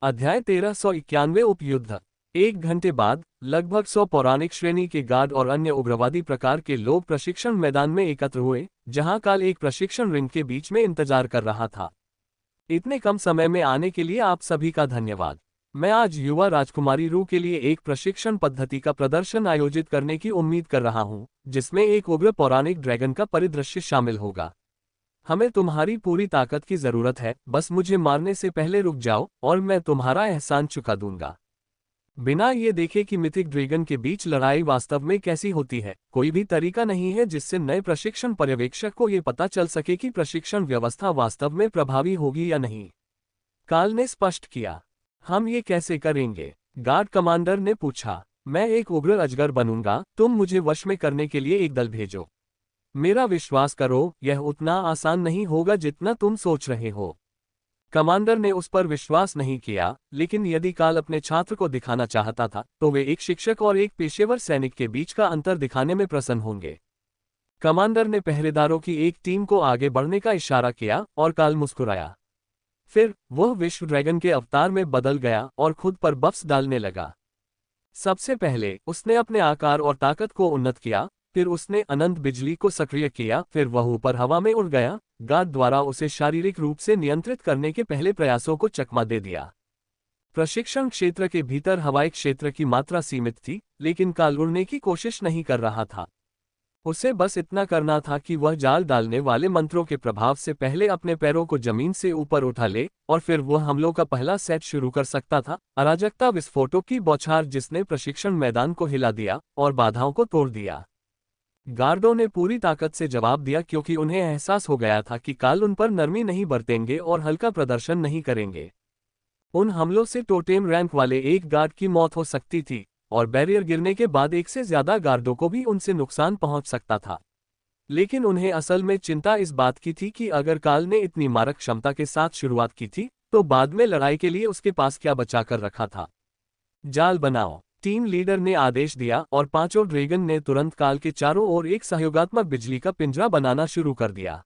अध्याय 1391 उपयुद्ध। 1 घंटे बाद लगभग 100 पौराणिक श्रेणी के गार्ड और अन्य उग्रवादी प्रकार के लोग प्रशिक्षण मैदान में एकत्र हुए, जहां काल एक प्रशिक्षण रिंग के बीच में इंतजार कर रहा था। इतने कम समय में आने के लिए आप सभी का धन्यवाद। मैं आज युवा राजकुमारी रू के लिए एक प्रशिक्षण पद्धति का प्रदर्शन आयोजित करने की उम्मीद कर रहा हूं, जिसमें एक उग्र पौराणिक ड्रैगन का परिदृश्य शामिल होगा। हमें तुम्हारी पूरी ताकत की जरूरत है, बस मुझे मारने से पहले रुक जाओ और मैं तुम्हारा एहसान चुका दूंगा। बिना ये देखे कि मिथिक ड्रैगन के बीच लड़ाई वास्तव में कैसी होती है, कोई भी तरीका नहीं है जिससे नए प्रशिक्षण पर्यवेक्षक को ये पता चल सके कि प्रशिक्षण व्यवस्था वास्तव में प्रभावी होगी या नहीं। काल ने स्पष्ट किया। हम ये कैसे करेंगे? गार्ड कमांडर ने पूछा। मैं एक उग्र अजगर बनूंगा, तुम मुझे वश में करने के लिए एक दल भेजो। मेरा विश्वास करो, यह उतना आसान नहीं होगा जितना तुम सोच रहे हो। कमांडर ने उस पर विश्वास नहीं किया, लेकिन यदि काल अपने छात्र को दिखाना चाहता था, तो वे एक शिक्षक और एक पेशेवर सैनिक के बीच का अंतर दिखाने में प्रसन्न होंगे। कमांडर ने पहरेदारों की एक टीम को आगे बढ़ने का इशारा किया और काल मुस्कुराया। फिर वह विश्व ड्रैगन के अवतार में बदल गया और खुद पर बफ्स डालने लगा। सबसे पहले उसने अपने आकार और ताकत को उन्नत किया, फिर उसने अनंत बिजली को सक्रिय किया, फिर वह ऊपर हवा में उड़ गया। गार्ड द्वारा उसे शारीरिक रूप से नियंत्रित करने के पहले प्रयासों को चकमा दे दिया। प्रशिक्षण क्षेत्र के भीतर हवाई क्षेत्र की मात्रा सीमित थी, लेकिन काल उड़ने की कोशिश नहीं कर रहा था। उसे बस इतना करना था कि वह जाल डालने वाले मंत्रों के प्रभाव से पहले अपने पैरों को जमीन से ऊपर उठा ले, और फिर वह हमलों का पहला सेट शुरू कर सकता था। अराजकता विस्फोटों की बौछार जिसने प्रशिक्षण मैदान को हिला दिया और बाधाओं को तोड़ दिया। गार्डों ने पूरी ताकत से जवाब दिया, क्योंकि उन्हें एहसास हो गया था कि काल उन पर नरमी नहीं बरतेंगे और हल्का प्रदर्शन नहीं करेंगे। उन हमलों से टोटेम रैंक वाले एक गार्ड की मौत हो सकती थी, और बैरियर गिरने के बाद एक से ज्यादा गार्डों को भी उनसे नुकसान पहुंच सकता था। लेकिन उन्हें असल में चिंता इस बात की थी कि अगर काल ने इतनी मारक क्षमता के साथ शुरुआत की थी, तो बाद में लड़ाई के लिए उसके पास क्या बचा कर रखा था। जाल बनाओ, टीम लीडर ने आदेश दिया, और पांचों ड्रैगन ने तुरंत काल के चारों ओर एक सहयोगात्मक बिजली का पिंजरा बनाना शुरू कर दिया।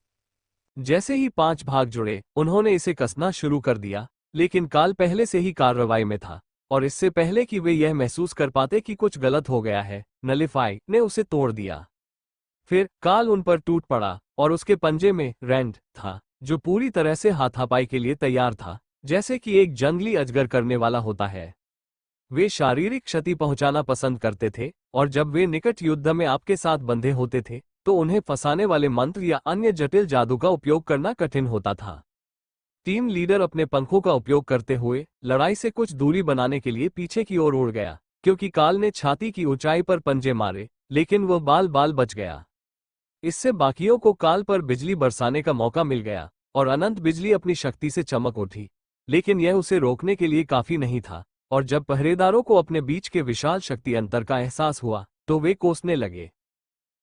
जैसे ही 5 भाग जुड़े, उन्होंने इसे कसना शुरू कर दिया, लेकिन काल पहले से ही कार्रवाई में था, और इससे पहले कि वे यह महसूस कर पाते कि कुछ गलत हो गया है, नलिफाई ने उसे तोड़ दिया। फिर काल उन पर टूट पड़ा, और उसके पंजे में रैंड था, जो पूरी तरह से हाथापाई के लिए तैयार था, जैसे कि एक जंगली अजगर करने वाला होता है। वे शारीरिक क्षति पहुंचाना पसंद करते थे, और जब वे निकट युद्ध में आपके साथ बंधे होते थे, तो उन्हें फंसाने वाले मंत्र या अन्य जटिल जादू का उपयोग करना कठिन होता था। टीम लीडर अपने पंखों का उपयोग करते हुए लड़ाई से कुछ दूरी बनाने के लिए पीछे की ओर उड़ गया, क्योंकि काल ने छाती की ऊंचाई पर पंजे मारे, लेकिन वह बाल बाल बच गया। इससे बाकियों को काल पर बिजली बरसाने का मौका मिल गया, और अनंत बिजली अपनी शक्ति से चमक उठी, लेकिन यह उसे रोकने के लिए काफी नहीं था। और जब पहरेदारों को अपने बीच के विशाल शक्ति अंतर का एहसास हुआ, तो वे कोसने लगे।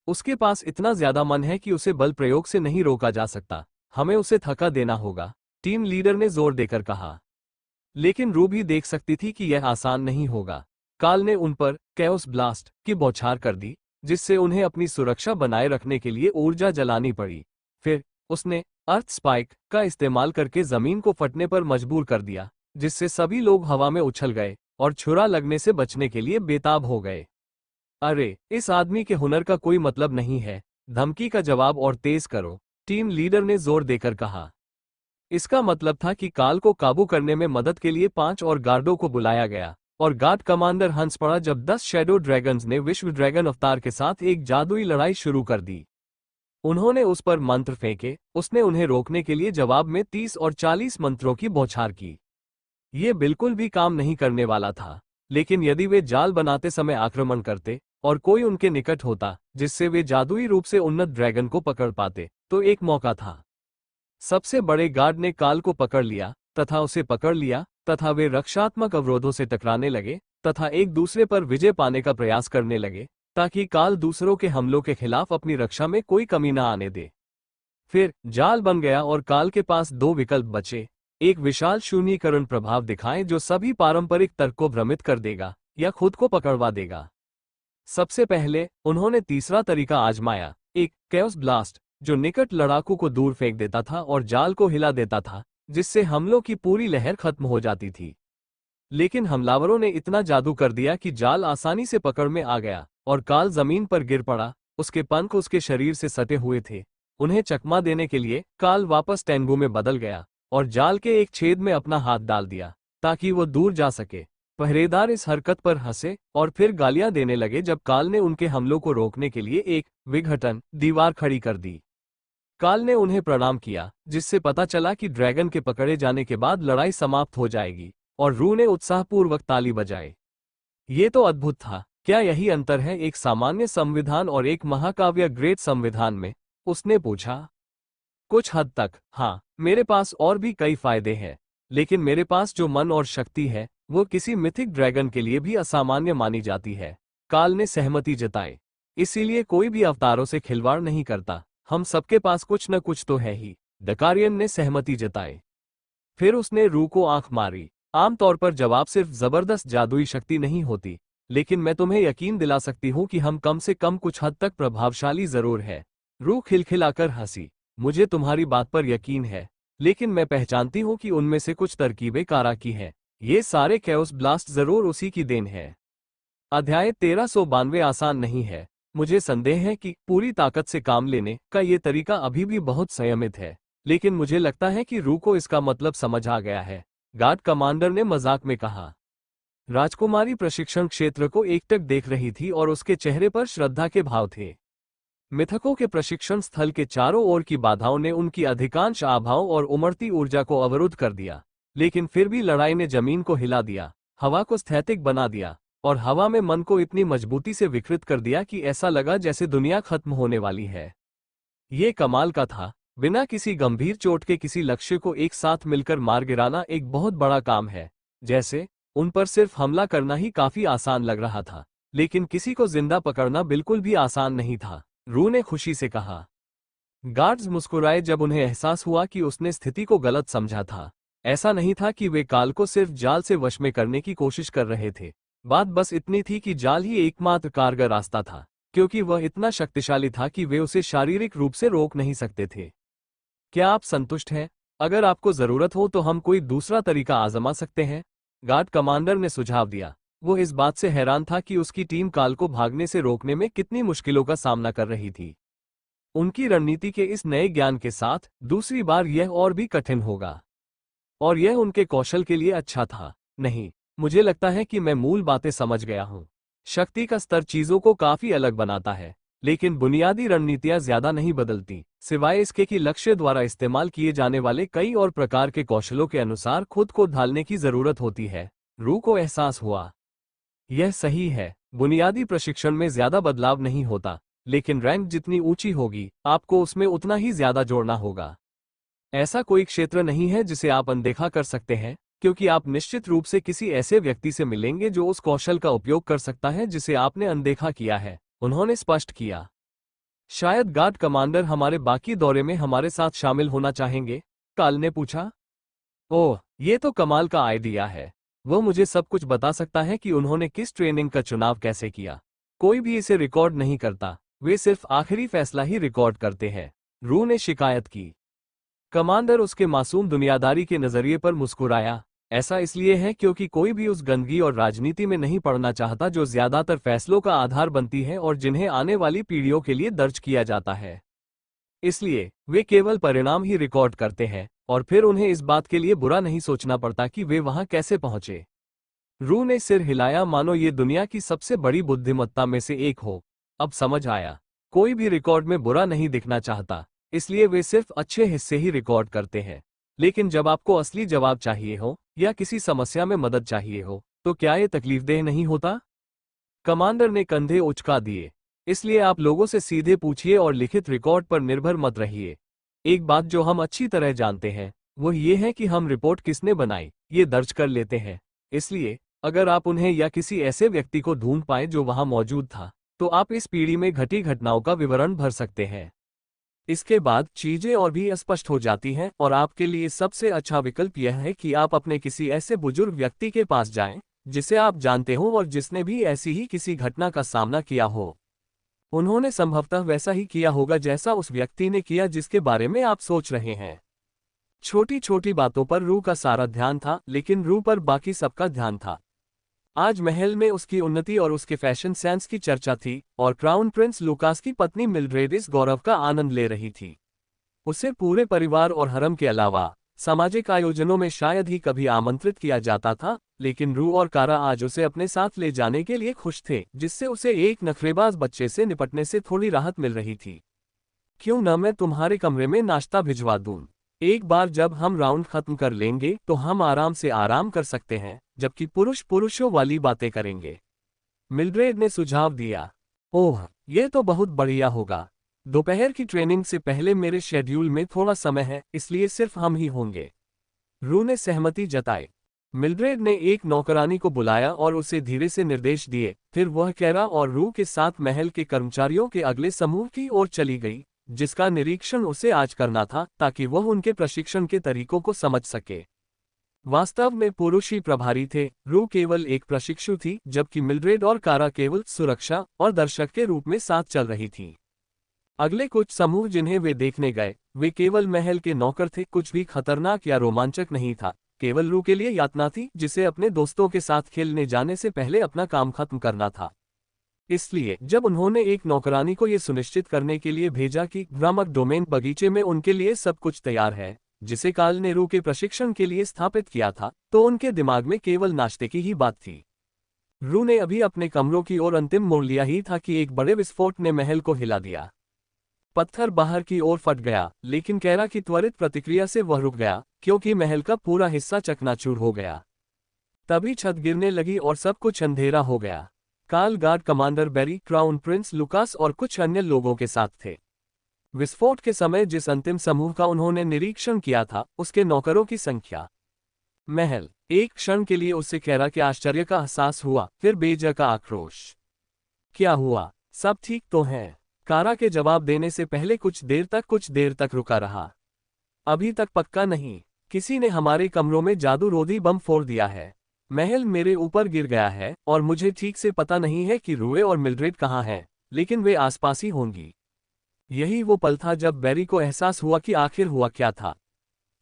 उसके पास इतना ज्यादा मन है कि उसे बल प्रयोग से नहीं रोका जा सकता, हमें उसे थका देना होगा, टीम लीडर ने जोर देकर कहा। लेकिन रू भी देख सकती थी कि यह आसान नहीं होगा। काल ने उन पर कैओस ब्लास्ट की बौछार कर दी, जिससे उन्हें अपनी सुरक्षा बनाए रखने के लिए ऊर्जा जलानी पड़ी। फिर उसने अर्थ स्पाइक का इस्तेमाल करके जमीन को फटने पर मजबूर कर दिया, जिससे सभी लोग हवा में उछल गए और छुरा लगने से बचने के लिए बेताब हो गए। अरे, इस आदमी के हुनर का कोई मतलब नहीं है। धमकी का जवाब और तेज करो, टीम लीडर ने जोर देकर कहा। इसका मतलब था कि काल को काबू करने में मदद के लिए 5 और गार्डों को बुलाया गया, और गार्ड कमांडर हंस पड़ा जब 10 शैडो ड्रैगन्स ने विश्व ड्रैगन अवतार के साथ एक जादुई लड़ाई शुरू कर दी। उन्होंने उस पर मंत्र फेंके, उसने उन्हें रोकने के लिए जवाब में 30 और 40 मंत्रों की बौछार की। ये बिल्कुल भी काम नहीं करने वाला था, लेकिन यदि वे जाल बनाते समय आक्रमण करते और कोई उनके निकट होता जिससे वे जादुई रूप से उन्नत ड्रैगन को पकड़ पाते, तो एक मौका था। सबसे बड़े गार्ड ने काल को पकड़ लिया तथा उसे पकड़ लिया, तथा वे रक्षात्मक अवरोधों से टकराने लगे तथा एक दूसरे पर विजय पाने का प्रयास करने लगे, ताकि काल दूसरों के हमलों के खिलाफ अपनी रक्षा में कोई कमी न आने दे। फिर जाल बन गया और काल के पास 2 विकल्प बचे, एक विशाल शून्यीकरण प्रभाव दिखाएं जो सभी पारंपरिक तर्क को भ्रमित कर देगा, या खुद को पकड़वा देगा। सबसे पहले उन्होंने तीसरा तरीका आजमाया, एक कैओस ब्लास्ट, जो निकट लड़ाकू को दूर फेंक देता था और जाल को हिला देता था, जिससे हमलों की पूरी लहर खत्म हो जाती थी। लेकिन हमलावरों ने इतना जादू कर दिया कि जाल आसानी से पकड़ में आ गया और काल जमीन पर गिर पड़ा। उसके पंख उसके शरीर से सटे हुए थे। उन्हें चकमा देने के लिए काल वापस टेंगू में बदल गया और जाल के एक छेद में अपना हाथ डाल दिया ताकि वो दूर जा सके। पहरेदार इस हरकत पर हंसे और फिर गालियां देने लगे जब काल ने उनके हमलों को रोकने के लिए एक विघटन दीवार खड़ी कर दी। काल ने उन्हें प्रणाम किया, जिससे पता चला कि ड्रैगन के पकड़े जाने के बाद लड़ाई समाप्त हो जाएगी, और रू ने उत्साहपूर्वक ताली बजाई। ये तो अद्भुत था। क्या यही अंतर है एक सामान्य संविधान और एक महाकाव्य ग्रेट संविधान में? उसने पूछा। कुछ हद तक, हाँ। मेरे पास और भी कई फायदे हैं, लेकिन मेरे पास जो मन और शक्ति है वो किसी मिथिक ड्रैगन के लिए भी असामान्य मानी जाती है। काल ने सहमति जताई। इसीलिए कोई भी अवतारों से खिलवाड़ नहीं करता। हम सबके पास कुछ न कुछ तो है ही। डकारियन ने सहमति जताई। फिर उसने रू को आंख मारी। आमतौर पर जवाब सिर्फ जबरदस्त जादुई शक्ति नहीं होती, लेकिन मैं तुम्हें यकीन दिला सकती हूँ कि हम कम से कम कुछ हद तक प्रभावशाली जरूर है। रू खिलखिलाकर हंसी। मुझे तुम्हारी बात पर यकीन है, लेकिन मैं पहचानती हूँ कि उनमें से कुछ तरकीबें कारा की हैं। ये सारे कैओस ब्लास्ट जरूर उसी की देन है। अध्याय 1392 आसान नहीं है। मुझे संदेह है कि पूरी ताकत से काम लेने का ये तरीका अभी भी बहुत संयमित है, लेकिन मुझे लगता है कि रू को इसका मतलब समझ आ गया है, गार्ड कमांडर ने मजाक में कहा। राजकुमारी प्रशिक्षण क्षेत्र को एकटक देख रही थी और उसके चेहरे पर श्रद्धा के भाव थे। मिथकों के प्रशिक्षण स्थल के चारों ओर की बाधाओं ने उनकी अधिकांश आभाओं और उमड़ती ऊर्जा को अवरुद्ध कर दिया, लेकिन फिर भी लड़ाई ने जमीन को हिला दिया, हवा को स्थैतिक बना दिया और हवा में मन को इतनी मजबूती से विकृत कर दिया कि ऐसा लगा जैसे दुनिया खत्म होने वाली है। ये कमाल का था। बिना किसी गंभीर चोट के किसी लक्ष्य को एक साथ मिलकर मार गिराना एक बहुत बड़ा काम है। जैसे उन पर सिर्फ हमला करना ही काफी आसान लग रहा था, लेकिन किसी को जिंदा पकड़ना बिल्कुल भी आसान नहीं था, रू ने खुशी से कहा। गार्ड्स मुस्कुराए जब उन्हें एहसास हुआ कि उसने स्थिति को गलत समझा था। ऐसा नहीं था कि वे काल को सिर्फ जाल से वश में करने की कोशिश कर रहे थे। बात बस इतनी थी कि जाल ही एकमात्र कारगर रास्ता था, क्योंकि वह इतना शक्तिशाली था कि वे उसे शारीरिक रूप से रोक नहीं सकते थे। क्या आप संतुष्ट हैं? अगर आपको जरूरत हो तो हम कोई दूसरा तरीका आजमा सकते हैं, गार्ड कमांडर ने सुझाव दिया। वो इस बात से हैरान था कि उसकी टीम काल को भागने से रोकने में कितनी मुश्किलों का सामना कर रही थी। उनकी रणनीति के इस नए ज्ञान के साथ दूसरी बार यह और भी कठिन होगा, और यह उनके कौशल के लिए अच्छा था। नहीं, मुझे लगता है कि मैं मूल बातें समझ गया हूं। शक्ति का स्तर चीजों को काफी अलग बनाता है, लेकिन बुनियादी रणनीतियां ज्यादा नहीं बदलती, सिवाय इसके कि लक्ष्य द्वारा इस्तेमाल किए जाने वाले कई और प्रकार के कौशलों के अनुसार खुद को ढालने की जरूरत होती है। रू को एहसास हुआ, यह सही है। बुनियादी प्रशिक्षण में ज्यादा बदलाव नहीं होता, लेकिन रैंक जितनी ऊंची होगी आपको उसमें उतना ही ज्यादा जोड़ना होगा। ऐसा कोई क्षेत्र नहीं है जिसे आप अनदेखा कर सकते हैं, क्योंकि आप निश्चित रूप से किसी ऐसे व्यक्ति से मिलेंगे जो उस कौशल का उपयोग कर सकता है जिसे आपने अनदेखा किया है, उन्होंने स्पष्ट किया। शायद गार्ड कमांडर हमारे बाकी दौरे में हमारे साथ शामिल होना चाहेंगे, काल ने पूछा। ओह, ये तो कमाल का आइडिया है। वो मुझे सब कुछ बता सकता है कि उन्होंने किस ट्रेनिंग का चुनाव कैसे किया। कोई भी इसे रिकॉर्ड नहीं करता, वे सिर्फ आखिरी फैसला ही रिकॉर्ड करते हैं, रू ने शिकायत की। कमांडर उसके मासूम दुनियादारी के नजरिए पर मुस्कुराया। ऐसा इसलिए है क्योंकि कोई भी उस गंदगी और राजनीति में नहीं पड़ना चाहता जो ज्यादातर फैसलों का आधार बनती है और जिन्हें आने वाली पीढ़ियों के लिए दर्ज किया जाता है। इसलिए वे केवल परिणाम ही रिकॉर्ड करते हैं और फिर उन्हें इस बात के लिए बुरा नहीं सोचना पड़ता कि वे वहां कैसे पहुंचे। रू ने सिर हिलाया मानो ये दुनिया की सबसे बड़ी बुद्धिमत्ता में से एक हो। अब समझ आया। कोई भी रिकॉर्ड में बुरा नहीं दिखना चाहता, इसलिए वे सिर्फ अच्छे हिस्से ही रिकॉर्ड करते हैं। लेकिन जब आपको असली जवाब चाहिए हो या किसी समस्या में मदद चाहिए हो, तो क्या ये तकलीफदेह नहीं होता? कमांडर ने कंधे उचका दिए। इसलिए आप लोगों से सीधे पूछिए और लिखित रिकॉर्ड पर निर्भर मत रहिए। एक बात जो हम अच्छी तरह जानते हैं वो ये है कि हम रिपोर्ट किसने बनाई ये दर्ज कर लेते हैं। इसलिए अगर आप उन्हें या किसी ऐसे व्यक्ति को ढूंढ पाए जो वहां मौजूद था, तो आप इस पीढ़ी में घटी घटनाओं का विवरण भर सकते हैं। इसके बाद चीजें और भी स्पष्ट हो जाती हैं और आपके लिए सबसे अच्छा विकल्प यह है कि आप अपने किसी ऐसे बुजुर्ग व्यक्ति के पास जाएं जिसे आप जानते हो और जिसने भी ऐसी ही किसी घटना का सामना किया हो। उन्होंने संभवतः वैसा ही किया होगा जैसा उस व्यक्ति ने किया जिसके बारे में आप सोच रहे हैं। छोटी छोटी बातों पर रू का सारा ध्यान था, लेकिन रू पर बाकी सबका ध्यान था। आज महल में उसकी उन्नति और उसके फैशन सेंस की चर्चा थी, और क्राउन प्रिंस लुकास की पत्नी मिल्ड्रेड इस गौरव का आनंद ले रही थी। उसे पूरे परिवार और हरम के अलावा सामाजिक आयोजनों में शायद ही कभी आमंत्रित किया जाता था, लेकिन रू और कारा आज उसे अपने साथ ले जाने के लिए खुश थे, जिससे उसे एक नखरेबाज बच्चे से निपटने से थोड़ी राहत मिल रही थी। क्यों न मैं तुम्हारे कमरे में नाश्ता भिजवा दूं? एक बार जब हम राउंड खत्म कर लेंगे तो हम आराम से आराम कर सकते हैं, जबकि पुरुष पुरुषों वाली बातें करेंगे। मिल्ड्रेड ने सुझाव दिया। ओह, ये तो बहुत बढ़िया होगा। दोपहर की ट्रेनिंग से पहले मेरे शेड्यूल में थोड़ा समय है, इसलिए सिर्फ हम ही होंगे। रू ने सहमति जताई। मिल्ड्रेड ने एक नौकरानी को बुलाया और उसे धीरे से निर्देश दिए, फिर वह कैरा और रू के साथ महल के कर्मचारियों के अगले समूह की ओर चली गई, जिसका निरीक्षण उसे आज करना था ताकि वह उनके प्रशिक्षण के तरीकों को समझ सके। वास्तव में पुरुष ही प्रभारी थे। रू केवल एक प्रशिक्षु थी, जबकि मिल्ड्रेड और कारा केवल सुरक्षा और दर्शक के रूप में साथ चल रही थी। अगले कुछ समूह जिन्हें वे देखने गए, वे केवल महल के नौकर थे। कुछ भी खतरनाक या रोमांचक नहीं था, केवल रू के लिए यातना थी, जिसे अपने दोस्तों के साथ खेलने जाने से पहले अपना काम खत्म करना था। इसलिए जब उन्होंने एक नौकरानी को यह सुनिश्चित करने के लिए भेजा कि भ्रामक डोमेन बगीचे में उनके लिए सब कुछ तैयार है, जिसे काल ने रू के प्रशिक्षण के लिए स्थापित किया था, तो उनके दिमाग में केवल नाश्ते की ही बात थी। रू ने अभी अपने कमरों की ओर अंतिम मोड़ लिया ही था कि एक बड़े विस्फोट ने महल को हिला दिया। पत्थर बाहर की ओर फट गया, लेकिन कैरा की त्वरित प्रतिक्रिया से वह रुक गया, क्योंकि महल का पूरा हिस्सा चकनाचूर हो गया। तभी छत गिरने लगी और सब कुछ अंधेरा हो गया। काल guard commander Berry, crown prince Lucas और कुछ अन्य लोगों के साथ थे। विस्फोट के समय जिस अंतिम समूह का उन्होंने निरीक्षण किया था, उसके नौकरों की संख्या। महल। एक क्षण के लिए उसे कैरा के आश्चर्य का एहसास हुआ, फिर बेजा का आक्रोश। क्या हुआ? सब ठीक तो है? कारा के जवाब देने से पहले कुछ देर तक रुका रहा। अभी तक पक्का नहीं। किसी ने हमारे कमरों में जादू रोधी बम फोड़ दिया है। महल मेरे ऊपर गिर गया है और मुझे ठीक से पता नहीं है कि रूए और मिल्ड्रेड कहाँ हैं, लेकिन वे आसपास ही होंगी। यही वो पल था जब बेरी को एहसास हुआ कि आखिर हुआ क्या था।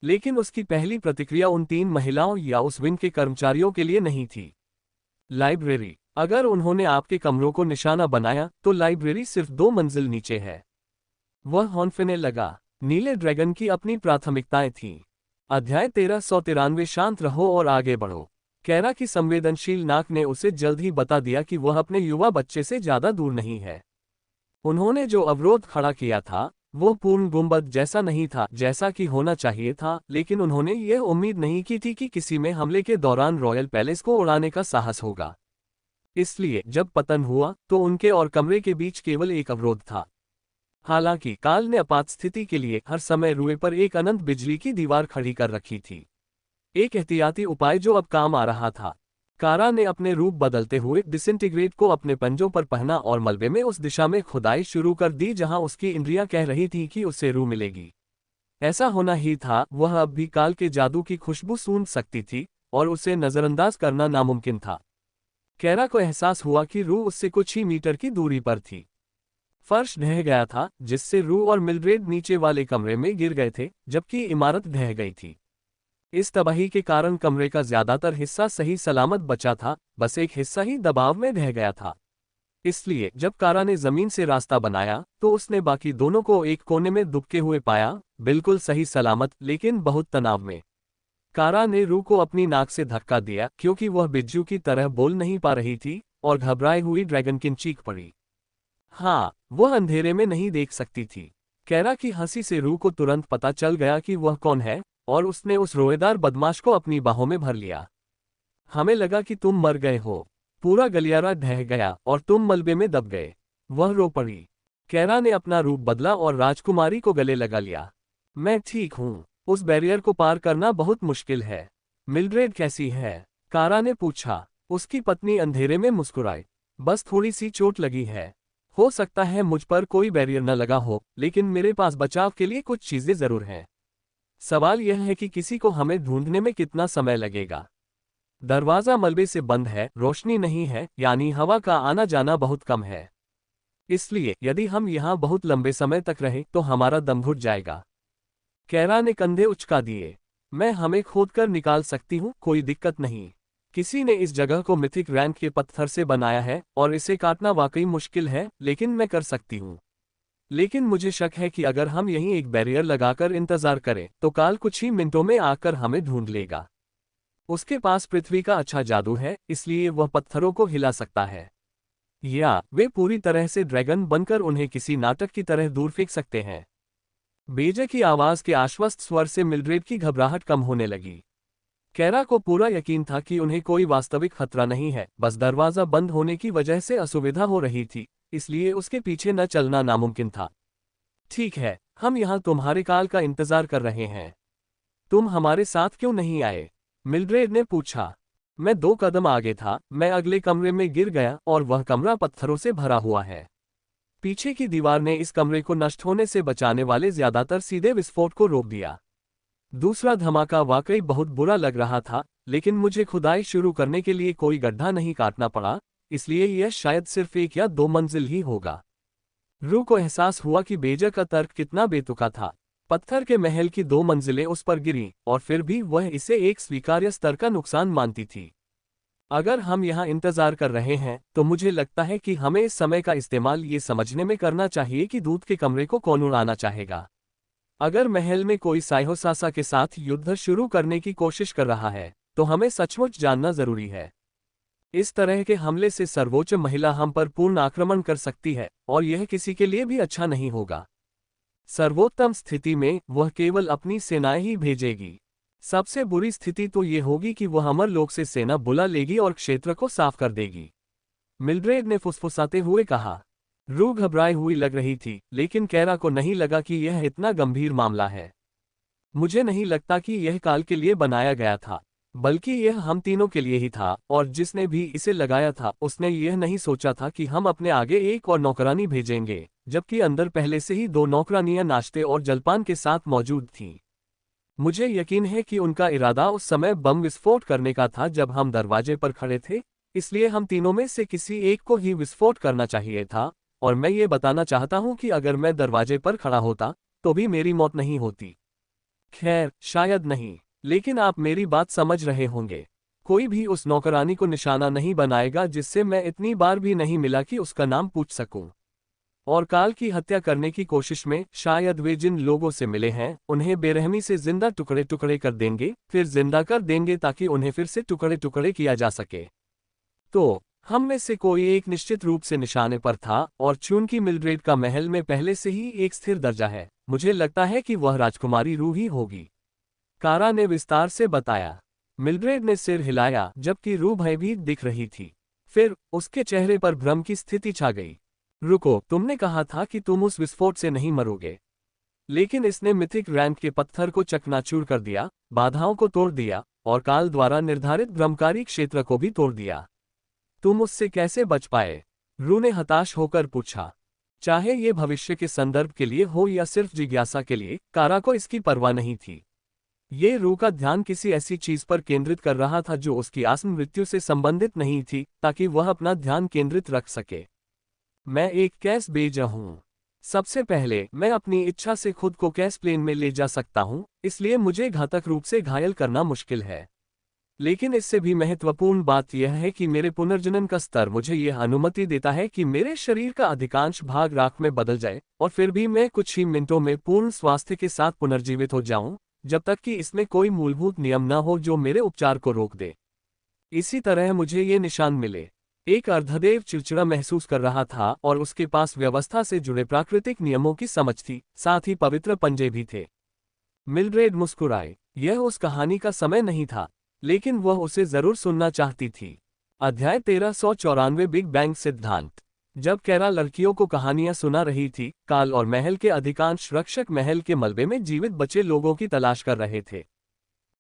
लेकिन उसकी पहली प्रतिक्रिया उन 3 महिलाओं या उस विंग के कर्मचारियों के लिए नहीं थी। लाइब्रेरी। अगर उन्होंने आपके कमरों को निशाना बनाया तो लाइब्रेरी सिर्फ 2 मंजिल नीचे है। वह हौंफने लगा। नीले ड्रैगन की अपनी प्राथमिकताएं थीं। अध्याय 1393। शांत रहो और आगे बढ़ो। कैरा की संवेदनशील नाक ने उसे जल्द ही बता दिया कि वह अपने युवा बच्चे से ज्यादा दूर नहीं है। उन्होंने जो अवरोध खड़ा किया था वो पूर्ण गुंबद जैसा नहीं था जैसा कि होना चाहिए था, लेकिन उन्होंने यह उम्मीद नहीं की थी कि किसी में हमले के दौरान रॉयल पैलेस को उड़ाने का साहस होगा। इसलिए जब पतन हुआ तो उनके और कमरे के बीच केवल एक अवरोध था। हालांकि काल ने आपात स्थिति के लिए हर समय रुए पर एक अनंत बिजली की दीवार खड़ी कर रखी थी, एक एहतियाती उपाय जो अब काम आ रहा था। कारा ने अपने रूप बदलते हुए डिसइंटीग्रेट को अपने पंजों पर पहना और मलबे में उस दिशा में खुदाई शुरू कर दी जहां उसकी इंद्रियां कह रही थी कि उसे रूह मिलेगी। ऐसा होना ही था। वह अब भी काल के जादू की खुशबू सूंघ सकती थी और उसे नजरअंदाज करना नामुमकिन था। कैरा को एहसास हुआ कि रूह उससे कुछ ही मीटर की दूरी पर थी। फर्श ढह गया था, जिससे रूह और मिल्ड्रेड नीचे वाले कमरे में गिर गए थे, जबकि इमारत ढह गई थी। इस तबाही के कारण कमरे का ज्यादातर हिस्सा सही सलामत बचा था, बस एक हिस्सा ही दबाव में ढह गया था। इसलिए जब कारा ने जमीन से रास्ता बनाया तो उसने बाकी दोनों को एक कोने में दुबके हुए पाया, बिल्कुल सही सलामत लेकिन बहुत तनाव में। कारा ने रूह को अपनी नाक से धक्का दिया क्योंकि वह बिज्जू की तरह बोल नहीं पा रही थी और घबराई हुई ड्रैगनकिन चीख पड़ी। हाँ, वह अंधेरे में नहीं देख सकती थी। कैरा की हंसी से रूह को तुरंत पता चल गया कि वह कौन है और उसने उस रोएदार बदमाश को अपनी बाहों में भर लिया। हमें लगा कि तुम मर गए हो। पूरा गलियारा ढह गया और तुम मलबे में दब गए। वह रो पड़ी। कैरा ने अपना रूप बदला और राजकुमारी को गले लगा लिया। मैं ठीक हूँ। उस बैरियर को पार करना बहुत मुश्किल है। मिल्ड्रेड कैसी है? कारा ने पूछा। उसकी पत्नी अंधेरे में मुस्कुराई। बस थोड़ी सी चोट लगी है। हो सकता है मुझ पर कोई बैरियर न लगा हो, लेकिन मेरे पास बचाव के लिए कुछ चीजें जरूर हैं। सवाल यह है कि किसी को हमें ढूंढने में कितना समय लगेगा। दरवाजा मलबे से बंद है, रोशनी नहीं है, यानी हवा का आना जाना बहुत कम है। इसलिए यदि हम यहाँ बहुत लंबे समय तक रहे तो हमारा दम घुट जाएगा। कैरा ने कंधे उचका दिए। मैं हमें खोदकर निकाल सकती हूँ, कोई दिक्कत नहीं। किसी ने इस जगह को मिथिक रैंक के पत्थर से बनाया है और इसे काटना वाकई मुश्किल है, लेकिन मैं कर सकती हूँ। लेकिन मुझे शक है कि अगर हम यहीं एक बैरियर लगाकर इंतजार करें तो काल कुछ ही मिनटों में आकर हमें ढूंढ लेगा। उसके पास पृथ्वी का अच्छा जादू है, इसलिए वह पत्थरों को हिला सकता है, या वे पूरी तरह से ड्रैगन बनकर उन्हें किसी नाटक की तरह दूर फेंक सकते हैं। बेजे की आवाज के आश्वस्त स्वर से मिल्ड्रेड की घबराहट कम होने लगी। कैरा को पूरा यकीन था कि उन्हें कोई वास्तविक खतरा नहीं है, बस दरवाजा बंद होने की वजह से असुविधा हो रही थी, इसलिए उसके पीछे न चलना नामुमकिन था। ठीक है, हम यहाँ तुम्हारे काल का इंतजार कर रहे हैं। तुम हमारे साथ क्यों नहीं आए? मिल्ड्रेड ने पूछा। मैं 2 कदम आगे था, मैं अगले कमरे में गिर गया और वह कमरा पत्थरों से भरा हुआ है। पीछे की दीवार ने इस कमरे को नष्ट होने से बचाने वाले ज्यादातर सीधे विस्फोट को रोक दिया। दूसरा धमाका वाकई बहुत बुरा लग रहा था, लेकिन मुझे खुदाई शुरू करने के लिए कोई गड्ढा नहीं काटना पड़ा, इसलिए यह शायद सिर्फ 1 या 2 मंजिल ही होगा। रू को एहसास हुआ कि बेजा का तर्क कितना बेतुका था। पत्थर के महल की 2 मंजिलें उस पर गिरी और फिर भी वह इसे एक स्वीकार्य स्तर का नुकसान मानती थी। अगर हम यहाँ इंतजार कर रहे हैं तो मुझे लगता है कि हमें इस समय का इस्तेमाल ये समझने में करना चाहिए कि दूध के कमरे को कौन उड़ाना चाहेगा। अगर महल में कोई साइहोसासा के साथ युद्ध शुरू करने की कोशिश कर रहा है तो हमें सचमुच जानना जरूरी है। इस तरह के हमले से सर्वोच्च महिला हम पर पूर्ण आक्रमण कर सकती है और यह किसी के लिए भी अच्छा नहीं होगा। सर्वोत्तम स्थिति में वह केवल अपनी सेनाएं ही भेजेगी। सबसे बुरी स्थिति तो ये होगी कि वह अमरलोक से सेना बुला लेगी और क्षेत्र को साफ कर देगी। मिल्ड्रेड ने फुसफुसाते हुए कहा। रू घबराई हुई लग रही थी, लेकिन कैरा को नहीं लगा कि यह इतना गंभीर मामला है। मुझे नहीं लगता कि यह काल के लिए बनाया गया था, बल्कि यह हम तीनों के लिए ही था, और जिसने भी इसे लगाया था उसने यह नहीं सोचा था कि हम अपने आगे एक और नौकरानी भेजेंगे, जबकि अंदर पहले से ही 2 नौकरानियां नाश्ते और जलपान के साथ मौजूद थीं। मुझे यकीन है कि उनका इरादा उस समय बम विस्फोट करने का था जब हम दरवाजे पर खड़े थे, इसलिए हम तीनों में से किसी एक को ही विस्फोट करना चाहिए था, और मैं ये बताना चाहता हूं कि अगर मैं दरवाजे पर खड़ा होता तो भी मेरी मौत नहीं होती। खैर, शायद नहीं, लेकिन आप मेरी बात समझ रहे होंगे। कोई भी उस नौकरानी को निशाना नहीं बनाएगा जिससे मैं इतनी बार भी नहीं मिला कि उसका नाम पूछ सकूं। और काल की हत्या करने की कोशिश में शायद वे जिन लोगों से मिले हैं उन्हें बेरहमी से जिंदा टुकड़े टुकड़े कर देंगे, फिर जिंदा कर देंगे ताकि उन्हें फिर से टुकड़े टुकड़े किया जा सके। तो हम में से कोई एक निश्चित रूप से निशाने पर था, और चूंकि मिल्ड्रेड का महल में पहले से ही एक स्थिर दर्जा है, मुझे लगता है कि वह राजकुमारी रू ही होगी। कारा ने विस्तार से बताया। मिल्ड्रेड ने सिर हिलाया, जबकि रू भयभीत दिख रही थी। फिर उसके चेहरे पर भ्रम की स्थिति छा गई। रुको, तुमने कहा था कि तुम उस विस्फोट से नहीं मरोगे, लेकिन इसने मिथिक रैंक के पत्थर को चकनाचूर कर दिया, बाधाओं को तोड़ दिया और काल द्वारा निर्धारित भ्रमकारी क्षेत्र को भी तोड़ दिया। तुम उससे कैसे बच पाए? रू ने हताश होकर पूछा। चाहे ये भविष्य के संदर्भ के लिए हो या सिर्फ जिज्ञासा के लिए, कारा को इसकी परवाह नहीं थी। ये रू का ध्यान किसी ऐसी चीज पर केंद्रित कर रहा था जो उसकी आत्म मृत्यु से संबंधित नहीं थी, ताकि वह अपना ध्यान केंद्रित रख सके। मैं एक कैस बेजा हूँ। सबसे पहले मैं अपनी इच्छा से खुद को कैस प्लेन में ले जा सकता हूँ, इसलिए मुझे घातक रूप से घायल करना मुश्किल है। लेकिन इससे भी महत्वपूर्ण बात यह है कि मेरे पुनर्जनन का स्तर मुझे यह अनुमति देता है कि मेरे शरीर का अधिकांश भाग राख में बदल जाए और फिर भी मैं कुछ ही मिनटों में पूर्ण स्वास्थ्य के साथ पुनर्जीवित हो जाऊं, जब तक कि इसमें कोई मूलभूत नियम न हो जो मेरे उपचार को रोक दे। इसी तरह मुझे ये निशान मिले। एक अर्धदेव चिड़चिड़ा महसूस कर रहा था और उसके पास व्यवस्था से जुड़े प्राकृतिक नियमों की समझ थी, साथ ही पवित्र पंजे भी थे। मिल्ड्रेड मुस्कुराए। यह उस कहानी का समय नहीं था, लेकिन वह उसे जरूर सुनना चाहती थी। अध्याय 1394 बिग बैंग सिद्धांत। जब कैरा लड़कियों को कहानियां सुना रही थी, काल और महल के अधिकांश रक्षक महल के मलबे में जीवित बचे लोगों की तलाश कर रहे थे।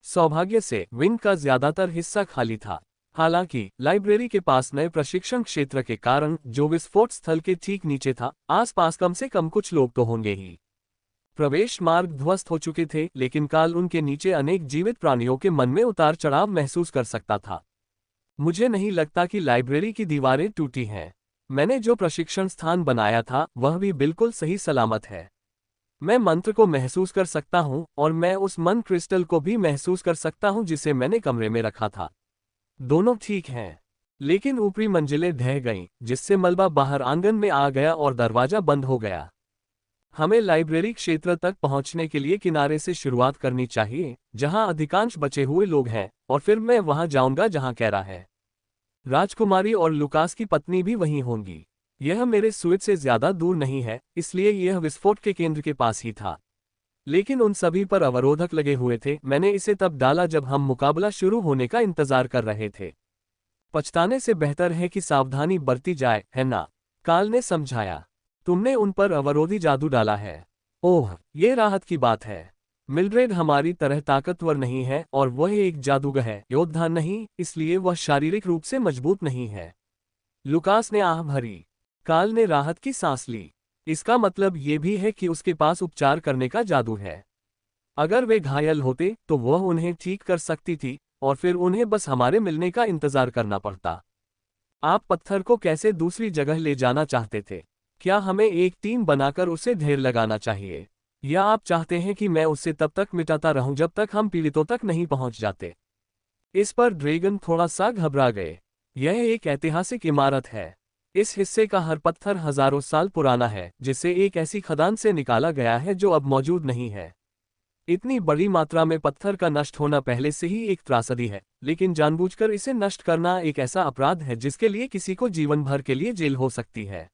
सौभाग्य से विंग का ज्यादातर हिस्सा खाली था। हालांकि लाइब्रेरी के पास नए प्रशिक्षण क्षेत्र के कारण, जो विस्फोट स्थल के ठीक नीचे था, आसपास कम से कम कुछ लोग तो होंगे ही। प्रवेश मार्ग ध्वस्त हो चुके थे, लेकिन काल उनके नीचे अनेक जीवित प्राणियों के मन में उतार चढ़ाव महसूस कर सकता था। मुझे नहीं लगता कि लाइब्रेरी की दीवारें टूटी हैं। मैंने जो प्रशिक्षण स्थान बनाया था वह भी बिल्कुल सही सलामत है। मैं मंत्र को महसूस कर सकता हूँ और मैं उस मंत्र क्रिस्टल को भी महसूस कर सकता हूँ जिसे मैंने कमरे में रखा था। दोनों ठीक हैं। लेकिन ऊपरी मंजिलें ढह गईं, जिससे मलबा बाहर आंगन में आ गया और दरवाजा बंद हो गया। हमें लाइब्रेरी क्षेत्र तक पहुंचने के लिए किनारे से शुरुआत करनी चाहिए, जहां अधिकांश बचे हुए लोग हैं, और फिर मैं वहां जाऊंगा जहां कैरा है। राजकुमारी और लुकास की पत्नी भी वहीं होंगी। यह मेरे स्विच से ज्यादा दूर नहीं है, इसलिए यह विस्फोट के केंद्र के पास ही था। लेकिन उन सभी पर अवरोधक लगे हुए थे। मैंने इसे तब डाला जब हम मुकाबला शुरू होने का इंतजार कर रहे थे। पछताने से बेहतर है कि सावधानी बरती जाए, है ना? काल ने समझाया। तुमने उन पर अवरोधी जादू डाला है। ओह, ये राहत की बात है। मिल्ड्रेड हमारी तरह ताकतवर नहीं है और वह एक जादूगर है, योद्धा नहीं, इसलिए वह शारीरिक रूप से मजबूत नहीं है। लुकास ने आह भरी। काल ने राहत की सांस ली। इसका मतलब ये भी है कि उसके पास उपचार करने का जादू है। अगर वे घायल होते तो वह उन्हें ठीक कर सकती थी, और फिर उन्हें बस हमारे मिलने का इंतजार करना पड़ता। आप पत्थर को कैसे दूसरी जगह ले जाना चाहते थे? क्या हमें एक टीम बनाकर उसे ढेर लगाना चाहिए, या आप चाहते हैं कि मैं उसे तब तक मिटाता रहूं जब तक हम पीड़ितों तक नहीं पहुंच जाते? इस पर ड्रैगन थोड़ा सा घबरा गए। यह एक ऐतिहासिक इमारत है। इस हिस्से का हर पत्थर हजारों साल पुराना है, जिसे एक ऐसी खदान से निकाला गया है जो अब मौजूद नहीं है। इतनी बड़ी मात्रा में पत्थर का नष्ट होना पहले से ही एक त्रासदी है, लेकिन जानबूझकर इसे नष्ट करना एक ऐसा अपराध है जिसके लिए किसी को जीवन भर के लिए जेल हो सकती है।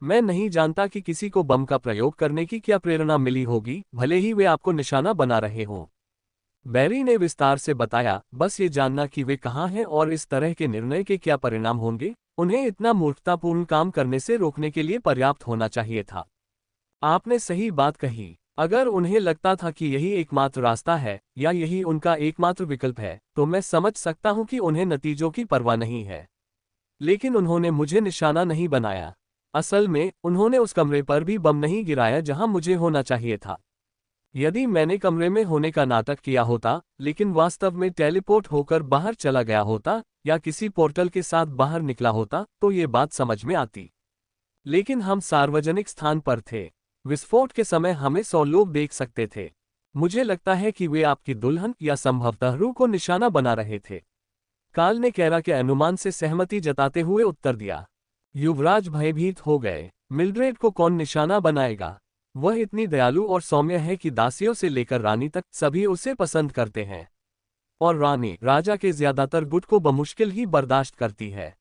मैं नहीं जानता कि किसी को बम का प्रयोग करने की क्या प्रेरणा मिली होगी, भले ही वे आपको निशाना बना रहे हों। बैरी ने विस्तार से बताया, बस ये जानना कि वे कहाँ हैं और इस तरह के निर्णय के क्या परिणाम होंगे, उन्हें इतना मूर्खतापूर्ण काम करने से रोकने के लिए पर्याप्त होना चाहिए था। आपने सही बात कही। अगर उन्हें लगता था कि यही एकमात्र रास्ता है, या यही उनका एकमात्र विकल्प है, तो मैं समझ सकता हूं कि उन्हें नतीजों की परवाह नहीं है। लेकिन उन्होंने मुझे निशाना नहीं बनाया। असल में, उन्होंने उस कमरे पर भी बम नहीं गिराया जहां मुझे होना चाहिए था। यदि मैंने कमरे में होने का नाटक किया होता, लेकिन वास्तव में टेलीपोर्ट होकर बाहर चला गया होता, या किसी पोर्टल के साथ बाहर निकला होता, तो ये बात समझ में आती। लेकिन हम सार्वजनिक स्थान पर थे। विस्फोट के समय हमें 100 लोग देख सकते थे। मुझे लगता है कि वे आपकी दुल्हन या संभवतः रूह को निशाना बना रहे थे। काल ने कैरा के अनुमान से सहमति जताते हुए उत्तर दिया। युवराज भयभीत हो गए। मिल्ड्रेड को कौन निशाना बनाएगा? वह इतनी दयालु और सौम्य है कि दासियों से लेकर रानी तक सभी उसे पसंद करते हैं। और रानी राजा के ज्यादातर गुट को बमुश्किल ही बर्दाश्त करती है।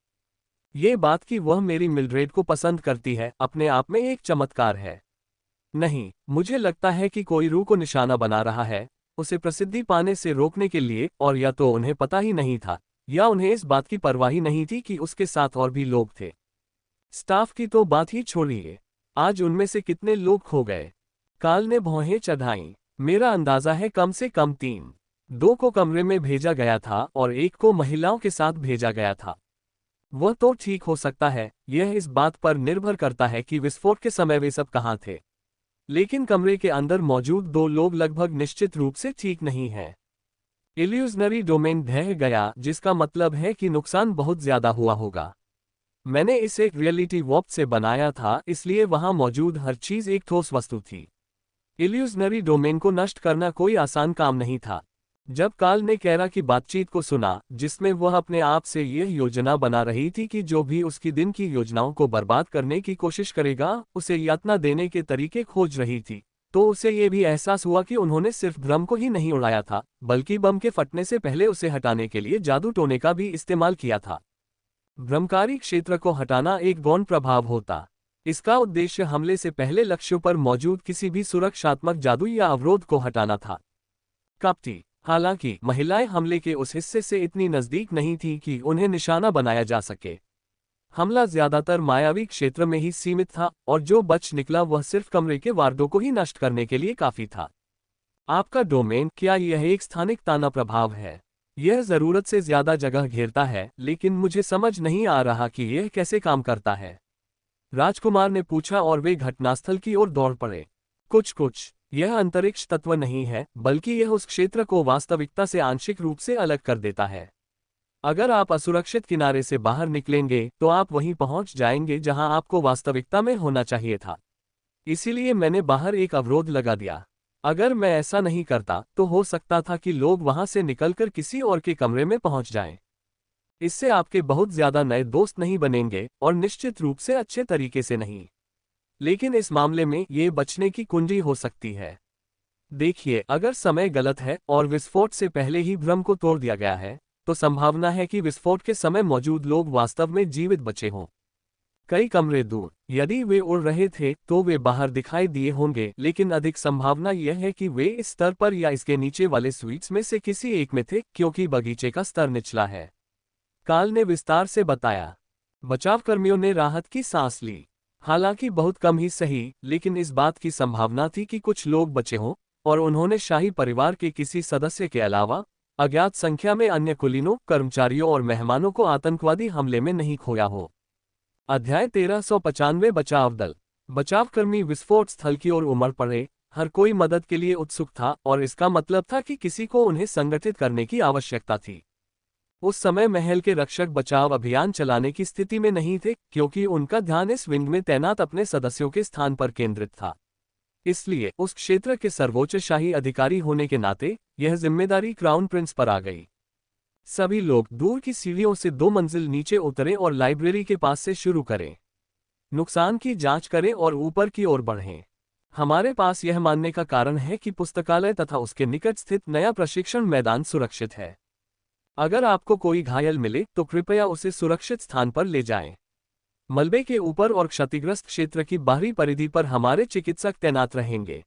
ये बात कि वह मेरी मिल्ड्रेड को पसंद करती है अपने आप में एक चमत्कार है। नहीं, मुझे लगता है कि कोई रूह को निशाना बना रहा है, उसे प्रसिद्धि पाने से रोकने के लिए, और या तो उन्हें पता ही नहीं था, या उन्हें इस बात की परवाह ही नहीं थी कि उसके साथ और भी लोग थे। स्टाफ की तो बात ही छोड़िए, आज उनमें से कितने लोग खो गए। काल ने भौहें चढ़ाईं। मेरा अंदाजा है कम से कम 3। 2 को कमरे में भेजा गया था और 1 को महिलाओं के साथ भेजा गया था। वह तो ठीक हो सकता है, यह इस बात पर निर्भर करता है कि विस्फोट के समय वे सब कहाँ थे। लेकिन कमरे के अंदर मौजूद 2 लोग लगभग निश्चित रूप से ठीक नहीं हैं। इल्यूजनरी डोमेन ढह गया, जिसका मतलब है कि नुकसान बहुत ज्यादा हुआ होगा। मैंने इसे रियलिटी वॉर्प से बनाया था, इसलिए वहां मौजूद हर चीज एक ठोस वस्तु थी। इल्यूजनरी डोमेन को नष्ट करना कोई आसान काम नहीं था। जब काल ने कैरा की बातचीत को सुना, जिसमें वह अपने आप से यह योजना बना रही थी कि जो भी उसकी दिन की योजनाओं को बर्बाद करने की कोशिश करेगा, उसे यातना देने के तरीके खोज रही थी, तो उसे यह भी एहसास हुआ कि उन्होंने सिर्फ भ्रम को ही नहीं उड़ाया था, बल्कि बम के फटने से पहले उसे हटाने के लिए जादू टोने का भी इस्तेमाल किया था। भ्रमकारी क्षेत्र को हटाना एक गौण प्रभाव होता। इसका उद्देश्य हमले से पहले लक्ष्यों पर मौजूद किसी भी सुरक्षात्मक जादू या अवरोध को हटाना था। कपटी। हालांकि महिलाएं हमले के उस हिस्से से इतनी नजदीक नहीं थीं कि उन्हें निशाना बनाया जा सके। हमला ज्यादातर मायावी क्षेत्र में ही सीमित था, और जो बच निकला वह सिर्फ कमरे के वार्डों को ही नष्ट करने के लिए काफी था। आपका डोमेन, क्या यह एक स्थानिक ताना प्रभाव है? यह जरूरत से ज्यादा जगह घेरता है, लेकिन मुझे समझ नहीं आ रहा कि यह कैसे काम करता है। राजकुमार ने पूछा और वे घटनास्थल की ओर दौड़ पड़े। कुछ यह अंतरिक्ष तत्व नहीं है, बल्कि यह उस क्षेत्र को वास्तविकता से आंशिक रूप से अलग कर देता है। अगर आप असुरक्षित किनारे से बाहर निकलेंगे तो आप वहीं पहुंच जाएंगे जहां आपको वास्तविकता में होना चाहिए था। इसीलिए मैंने बाहर एक अवरोध लगा दिया। अगर मैं ऐसा नहीं करता तो हो सकता था कि लोग वहां से निकलकर किसी और के कमरे में पहुंच जाएं। इससे आपके बहुत ज्यादा नए दोस्त नहीं बनेंगे और निश्चित रूप से अच्छे तरीके से नहीं। लेकिन इस मामले में ये बचने की कुंजी हो सकती है। देखिए, अगर समय गलत है और विस्फोट से पहले ही भ्रम को तोड़ दिया गया है, तो संभावना है कि विस्फोट के समय मौजूद लोग वास्तव में जीवित बचे हों। कई कमरे दूर यदि वे उड़ रहे थे तो वे बाहर दिखाई दिए होंगे, लेकिन अधिक संभावना यह है कि वे इस स्तर पर या इसके नीचे वाले स्वीट्स में से किसी एक में थे, क्योंकि बगीचे का स्तर निचला है। काल ने विस्तार से बताया। बचावकर्मियों ने राहत की सांस ली। हालांकि बहुत कम ही सही, लेकिन इस बात की संभावना थी कि कुछ लोग बचे हों, और उन्होंने शाही परिवार के किसी सदस्य के अलावा अज्ञात संख्या में अन्य कुलीनों, कर्मचारियों और मेहमानों को आतंकवादी हमले में नहीं खोया हो। अध्याय 1395 बचाव दल। बचावकर्मी विस्फोट स्थल की ओर उमड़ पड़े। हर कोई मदद के लिए उत्सुक था और इसका मतलब था कि किसी को उन्हें संगठित करने की आवश्यकता थी। उस समय महल के रक्षक बचाव अभियान चलाने की स्थिति में नहीं थे, क्योंकि उनका ध्यान इस विंग में तैनात अपने सदस्यों के स्थान पर केंद्रित था। इसलिए उस क्षेत्र के सर्वोच्च शाही अधिकारी होने के नाते यह जिम्मेदारी क्राउन प्रिंस पर आ गई। सभी लोग दूर की सीढ़ियों से 2 मंजिल नीचे उतरें और लाइब्रेरी के पास से शुरू करें। नुकसान की जांच करें और ऊपर की ओर बढ़ें। हमारे पास यह मानने का कारण है कि पुस्तकालय तथा उसके निकट स्थित नया प्रशिक्षण मैदान सुरक्षित है। अगर आपको कोई घायल मिले तो कृपया उसे सुरक्षित स्थान पर ले जाएं। मलबे के ऊपर और क्षतिग्रस्त क्षेत्र की बाहरी परिधि पर हमारे चिकित्सक तैनात रहेंगे।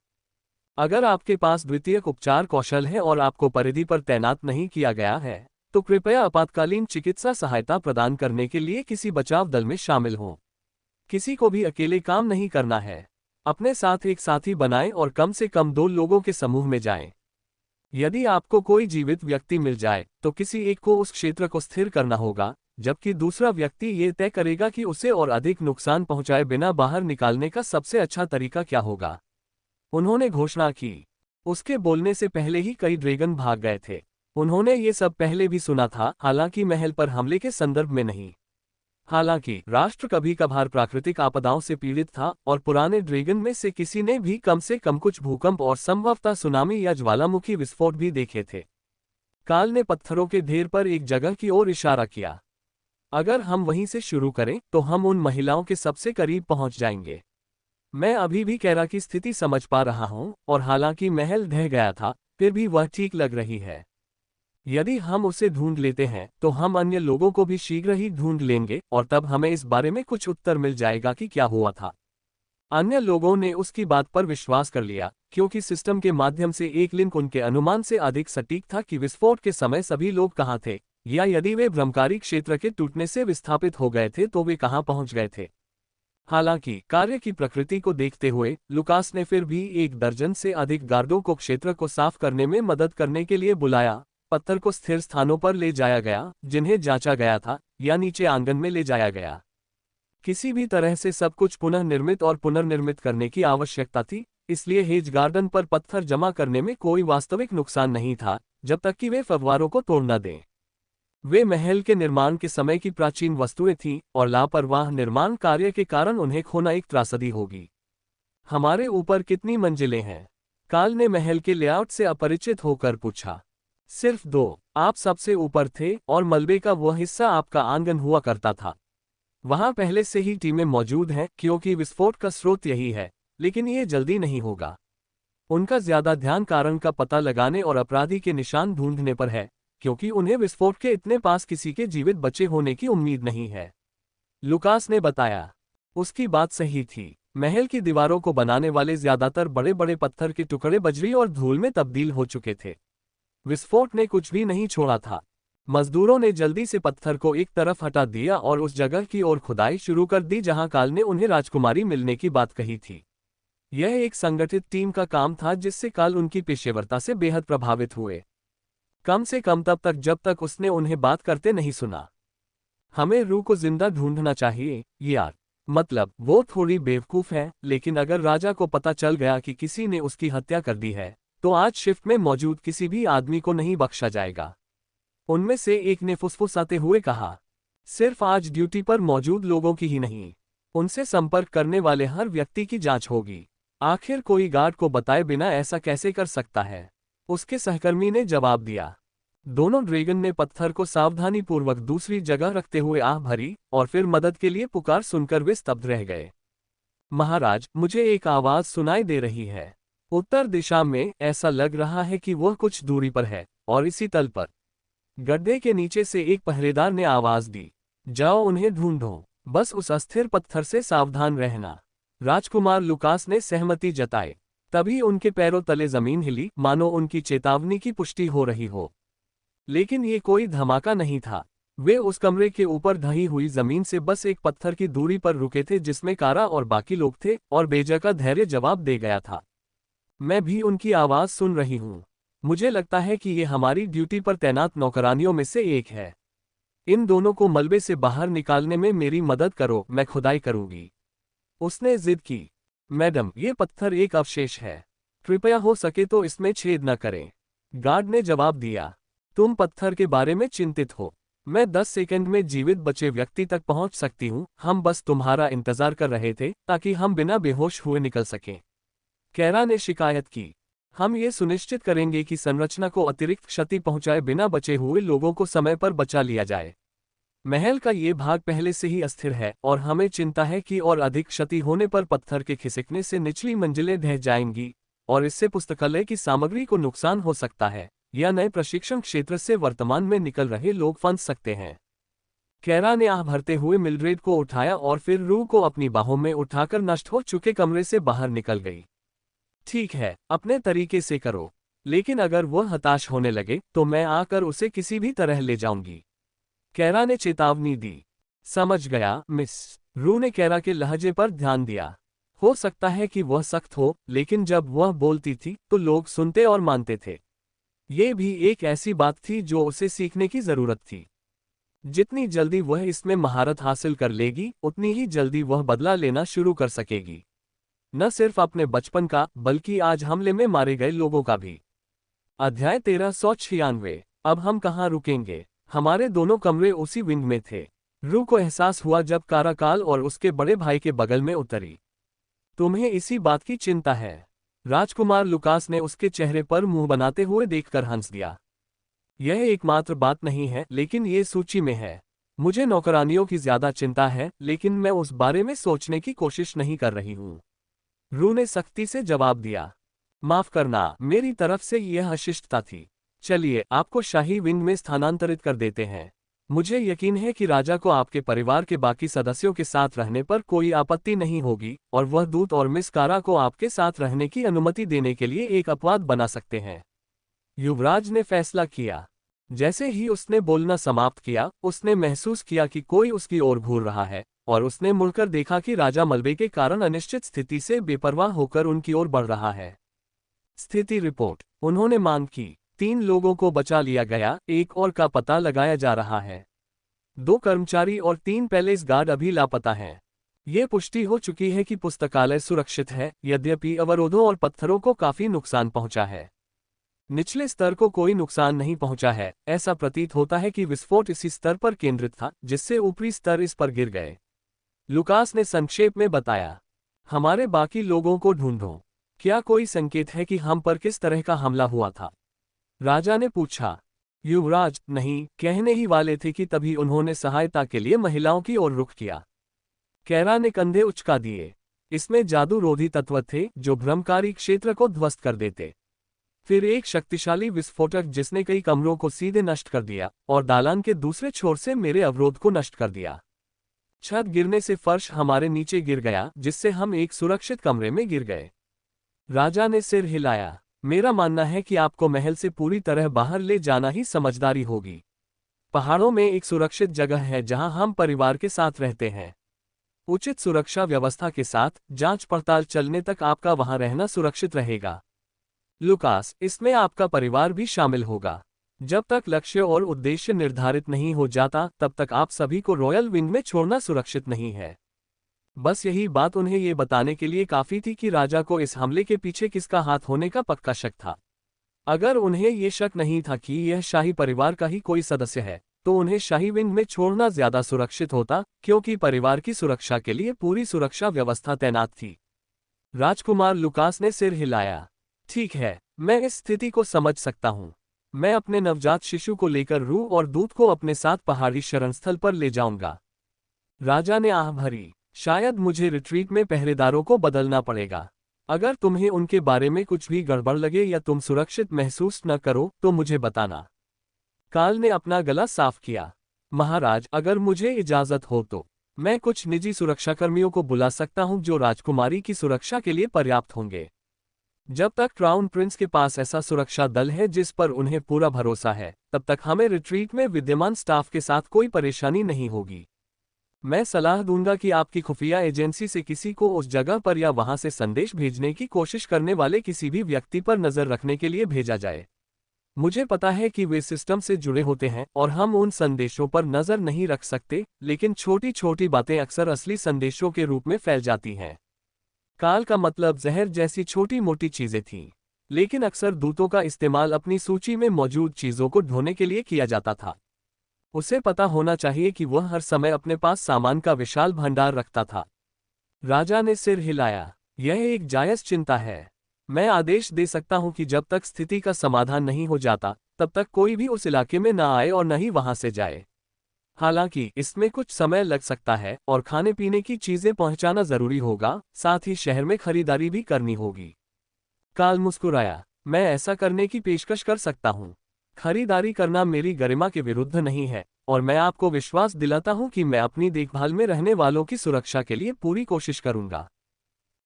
अगर आपके पास द्वितीयक उपचार कौशल है और आपको परिधि पर तैनात नहीं किया गया है, तो कृपया आपातकालीन चिकित्सा सहायता प्रदान करने के लिए किसी बचाव दल में शामिल हों। किसी को भी अकेले काम नहीं करना है। अपने साथ एक साथी बनाएं और कम से कम 2 लोगों के समूह में जाएं। यदि आपको कोई जीवित व्यक्ति मिल जाए तो किसी एक को उस क्षेत्र को स्थिर करना होगा, जबकि दूसरा व्यक्ति ये तय करेगा कि उसे और अधिक नुकसान पहुंचाए बिना बाहर निकालने का सबसे अच्छा तरीका क्या होगा। उन्होंने घोषणा की। उसके बोलने से पहले ही कई ड्रैगन भाग गए थे। उन्होंने ये सब पहले भी सुना था, हालांकि महल पर हमले के संदर्भ में नहीं। हालांकि राष्ट्र कभी कभार प्राकृतिक आपदाओं से पीड़ित था और पुराने ड्रैगन में से किसी ने भी कम से कम कुछ भूकंप और संभवतः सुनामी या ज्वालामुखी विस्फोट भी देखे थे। काल ने पत्थरों के ढेर पर एक जगह की ओर इशारा किया। अगर हम वहीं से शुरू करें तो हम उन महिलाओं के सबसे करीब पहुंच जाएंगे। मैं अभी भी कैरा की स्थिति समझ पा रहा हूं, और हालांकि महल ढह गया था, फिर भी वह ठीक लग रही है। यदि हम उसे ढूंढ लेते हैं तो हम अन्य लोगों को भी शीघ्र ही ढूंढ लेंगे और तब हमें इस बारे में कुछ उत्तर मिल जाएगा कि क्या हुआ था। अन्य लोगों ने उसकी बात पर विश्वास कर लिया, क्योंकि सिस्टम के माध्यम से एक लिंक उनके अनुमान से अधिक सटीक था कि विस्फोट के समय सभी लोग कहाँ थे, या यदि वे भ्रमकारी क्षेत्र के टूटने से विस्थापित हो गए थे तो वे कहाँ पहुंच गए थे। हालांकि कार्य की प्रकृति को देखते हुए लुकास ने फिर भी 1 दर्जन से अधिक गार्डों को क्षेत्र को साफ करने में मदद करने के लिए बुलाया। पत्थर को स्थिर स्थानों पर ले जाया गया जिन्हें जांचा गया था, या नीचे आंगन में ले जाया गया। किसी भी तरह से सब कुछ पुनः निर्मित और पुनर्निर्मित करने की आवश्यकता थी, इसलिए हेज गार्डन पर पत्थर जमा करने में कोई वास्तविक नुकसान नहीं था, जब तक कि वे फव्वारों को तोड़ न दें। वे महल के निर्माण के समय की प्राचीन वस्तुएं थीं, और लापरवाह निर्माण कार्य के कारण उन्हें खोना एक त्रासदी होगी। हमारे ऊपर कितनी मंजिलें हैं? काल ने महल के लेआउट से अपरिचित होकर पूछा। सिर्फ 2। आप सबसे ऊपर थे और मलबे का वह हिस्सा आपका आंगन हुआ करता था। वहां पहले से ही टीमें मौजूद हैं, क्योंकि विस्फोट का स्रोत यही है, लेकिन ये जल्दी नहीं होगा। उनका ज्यादा ध्यान कारण का पता लगाने और अपराधी के निशान ढूंढने पर है, क्योंकि उन्हें विस्फोट के इतने पास किसी के जीवित बचे होने की उम्मीद नहीं है। लुकास ने बताया। उसकी बात सही थी। महल की दीवारों को बनाने वाले ज्यादातर बड़े बड़े पत्थर के टुकड़े बजरी और धूल में तब्दील हो चुके थे। विस्फोट ने कुछ भी नहीं छोड़ा था। मजदूरों ने जल्दी से पत्थर को एक तरफ हटा दिया और उस जगह की ओर खुदाई शुरू कर दी जहां काल ने उन्हें राजकुमारी मिलने की बात कही थी। यह एक संगठित टीम का काम था, जिससे काल उनकी पेशेवरता से बेहद प्रभावित हुए, कम से कम तब तक जब तक उसने उन्हें बात करते नहीं सुना। हमें रू को जिंदा ढूंढना चाहिए यार। मतलब वो थोड़ी बेवकूफ है, लेकिन अगर राजा को पता चल गया कि किसी ने उसकी हत्या कर दी है, तो आज शिफ्ट में मौजूद किसी भी आदमी को नहीं बख्शा जाएगा। उनमें से एक ने फुसफुसाते हुए कहा। सिर्फ आज ड्यूटी पर मौजूद लोगों की ही नहीं, उनसे संपर्क करने वाले हर व्यक्ति की जांच होगी। आखिर कोई गार्ड को बताए बिना ऐसा कैसे कर सकता है? उसके सहकर्मी ने जवाब दिया। दोनों ड्रैगन ने पत्थर को सावधानीपूर्वक दूसरी जगह रखते हुए आह भरी और फिर मदद के लिए पुकार सुनकर वे स्तब्ध रह गए। महाराज, मुझे एक आवाज सुनाई दे रही है। उत्तर दिशा में, ऐसा लग रहा है कि वह कुछ दूरी पर है और इसी तल पर। गड्ढे के नीचे से एक पहरेदार ने आवाज दी। जाओ उन्हें ढूंढो, बस उस अस्थिर पत्थर से सावधान रहना। राजकुमार लुकास ने सहमति जताई। तभी उनके पैरों तले जमीन हिली, मानो उनकी चेतावनी की पुष्टि हो रही हो। लेकिन ये कोई धमाका नहीं था। वे उस कमरे के ऊपर ढही हुई जमीन से बस एक पत्थर की दूरी पर रुके थे जिसमें कारा और बाकी लोग थे, और बेजा का धैर्य जवाब दे गया था। मैं भी उनकी आवाज सुन रही हूँ। मुझे लगता है कि ये हमारी ड्यूटी पर तैनात नौकरानियों में से एक है। इन दोनों को मलबे से बाहर निकालने में मेरी मदद करो, मैं खुदाई करूंगी। उसने जिद की। मैडम, ये पत्थर एक अवशेष है। कृपया हो सके तो इसमें छेद न करें। गार्ड ने जवाब दिया। तुम पत्थर के बारे में चिंतित हो। मैं 10 सेकंड में जीवित बचे व्यक्ति तक पहुंच सकती हूं। हम बस तुम्हारा इंतजार कर रहे थे ताकि हम बिना बेहोश हुए निकल सकें। कैरा ने शिकायत की। हम ये सुनिश्चित करेंगे कि संरचना को अतिरिक्त क्षति पहुंचाए बिना बचे हुए लोगों को समय पर बचा लिया जाए। महल का ये भाग पहले से ही अस्थिर है और हमें चिंता है कि और अधिक क्षति होने पर पत्थर के खिसकने से निचली मंजिलें ढह जाएंगी और इससे पुस्तकालय की सामग्री को नुकसान हो सकता है या नए प्रशिक्षण क्षेत्र से वर्तमान में निकल रहे लोग फंस सकते हैं। कैरा ने आह भरते हुए मिल्ड्रेड को उठाया और फिर रू को अपनी बाहों में उठाकर नष्ट हो चुके कमरे से बाहर निकल गई। ठीक है, अपने तरीके से करो, लेकिन अगर वह हताश होने लगे तो मैं आकर उसे किसी भी तरह ले जाऊंगी। कैरा ने चेतावनी दी। समझ गया मिस। रू ने कैरा के लहजे पर ध्यान दिया। हो सकता है कि वह सख्त हो, लेकिन जब वह बोलती थी तो लोग सुनते और मानते थे। ये भी एक ऐसी बात थी जो उसे सीखने की जरूरत थी। जितनी जल्दी वह इसमें महारत हासिल कर लेगी, उतनी ही जल्दी वह बदला लेना शुरू कर सकेगी। न सिर्फ अपने बचपन का, बल्कि आज हमले में मारे गए लोगों का भी। अध्याय 1396। अब हम कहाँ रुकेंगे? हमारे दोनों कमरे उसी विंग में थे। रू को एहसास हुआ जब काराकाल और उसके बड़े भाई के बगल में उतरी। तुम्हें इसी बात की चिंता है? राजकुमार लुकास ने उसके चेहरे पर मुंह बनाते हुए देखकर हंस दिया। यह एकमात्र बात नहीं है, लेकिन ये सूची में है। मुझे नौकरानियों की ज्यादा चिंता है, लेकिन मैं उस बारे में सोचने की कोशिश नहीं कर रही हूँ। रू ने सख्ती से जवाब दिया। माफ करना, मेरी तरफ से यह अशिष्टता थी। चलिए, आपको शाही विंग में स्थानांतरित कर देते हैं। मुझे यकीन है कि राजा को आपके परिवार के बाकी सदस्यों के साथ रहने पर कोई आपत्ति नहीं होगी और वह दूत और मिस कारा को आपके साथ रहने की अनुमति देने के लिए एक अपवाद बना सकते हैं। युवराज ने फैसला किया। जैसे ही उसने बोलना समाप्त किया, उसने महसूस किया कि कोई उसकी ओर घूर रहा है और उसने मुड़कर देखा कि राजा मलबे के कारण अनिश्चित स्थिति से बेपरवाह होकर उनकी ओर बढ़ रहा है। स्थिति रिपोर्ट। उन्होंने मांग की। 3 लोगों को बचा लिया गया, एक और का पता लगाया जा रहा है। 2 कर्मचारी और 3 पैलेस गार्ड अभी लापता हैं। ये पुष्टि हो चुकी है कि पुस्तकालय सुरक्षित है, यद्यपि अवरोधों और पत्थरों को काफी नुकसान पहुंचा है। निचले स्तर को कोई नुकसान नहीं पहुंचा है। ऐसा प्रतीत होता है कि विस्फोट इसी स्तर पर केंद्रित था जिससे ऊपरी स्तर इस पर गिर गए। लुकास ने संक्षेप में बताया। हमारे बाकी लोगों को ढूंढो। क्या कोई संकेत है कि हम पर किस तरह का हमला हुआ था? राजा ने पूछा। युवराज, नहीं, कहने ही वाले थे कि तभी उन्होंने सहायता के लिए महिलाओं की ओर रुख किया। कैरा ने कंधे उचका दिए। इसमें जादू रोधी तत्व थे जो भ्रमकारी क्षेत्र को ध्वस्त कर देते। फिर एक शक्तिशाली विस्फोटक जिसने कई कमरों को सीधे नष्ट कर दिया और दालान के दूसरे छोर से मेरे अवरोध को नष्ट कर दिया। छत गिरने से फर्श हमारे नीचे गिर गया, जिससे हम एक सुरक्षित कमरे में गिर गए। राजा ने सिर हिलाया। मेरा मानना है कि आपको महल से पूरी तरह बाहर ले जाना ही समझदारी होगी। पहाड़ों में एक सुरक्षित जगह है जहां हम परिवार के साथ रहते हैं। उचित सुरक्षा व्यवस्था के साथ जांच पड़ताल चलने तक आपका वहां रहना सुरक्षित रहेगा। लुकास, इसमें आपका परिवार भी शामिल होगा। जब तक लक्ष्य और उद्देश्य निर्धारित नहीं हो जाता, तब तक आप सभी को रॉयल विंग में छोड़ना सुरक्षित नहीं है। बस यही बात उन्हें ये बताने के लिए काफी थी कि राजा को इस हमले के पीछे किसका हाथ होने का पक्का शक था। अगर उन्हें ये शक नहीं था कि यह शाही परिवार का ही कोई सदस्य है, तो उन्हें शाही विंग में छोड़ना ज्यादा सुरक्षित होता, क्योंकि परिवार की सुरक्षा के लिए पूरी सुरक्षा व्यवस्था तैनात थी। राजकुमार लुकास ने सिर हिलाया। ठीक है, मैं इस स्थिति को समझ सकता हूँ। मैं अपने नवजात शिशु को लेकर रूह और दूत को अपने साथ पहाड़ी शरणस्थल पर ले जाऊंगा। राजा ने आह भरी। शायद मुझे रिट्रीट में पहरेदारों को बदलना पड़ेगा। अगर तुम्हें उनके बारे में कुछ भी गड़बड़ लगे या तुम सुरक्षित महसूस न करो तो मुझे बताना। काल ने अपना गला साफ किया। महाराज, अगर मुझे इजाजत हो तो मैं कुछ निजी सुरक्षाकर्मियों को बुला सकता हूं जो राजकुमारी की सुरक्षा के लिए पर्याप्त होंगे। जब तक क्राउन प्रिंस के पास ऐसा सुरक्षा दल है जिस पर उन्हें पूरा भरोसा है, तब तक हमें रिट्रीट में विद्यमान स्टाफ के साथ कोई परेशानी नहीं होगी। मैं सलाह दूंगा कि आपकी खुफिया एजेंसी से किसी को उस जगह पर या वहां से संदेश भेजने की कोशिश करने वाले किसी भी व्यक्ति पर नजर रखने के लिए भेजा जाए। मुझे पता है कि वे सिस्टम से जुड़े होते हैं और हम उन संदेशों पर नजर नहीं रख सकते, लेकिन छोटी छोटी बातें अक्सर असली संदेशों के रूप में फैल जाती हैं। काल का मतलब जहर जैसी छोटी मोटी चीजें थीं, लेकिन अक्सर दूतों का इस्तेमाल अपनी सूची में मौजूद चीजों को ढोने के लिए किया जाता था। उसे पता होना चाहिए कि वह हर समय अपने पास सामान का विशाल भंडार रखता था। राजा ने सिर हिलाया। यह एक जायज चिंता है। मैं आदेश दे सकता हूं कि जब तक स्थिति का समाधान नहीं हो जाता, तब तक कोई भी उस इलाके में न आए और न ही वहां से जाए। हालांकि इसमें कुछ समय लग सकता है और खाने पीने की चीजें पहुंचाना जरूरी होगा, साथ ही शहर में खरीदारी भी करनी होगी। काल मुस्कुराया। मैं ऐसा करने की पेशकश कर सकता हूं। खरीदारी करना मेरी गरिमा के विरुद्ध नहीं है और मैं आपको विश्वास दिलाता हूं कि मैं अपनी देखभाल में रहने वालों की सुरक्षा के लिए पूरी कोशिश करूंगा।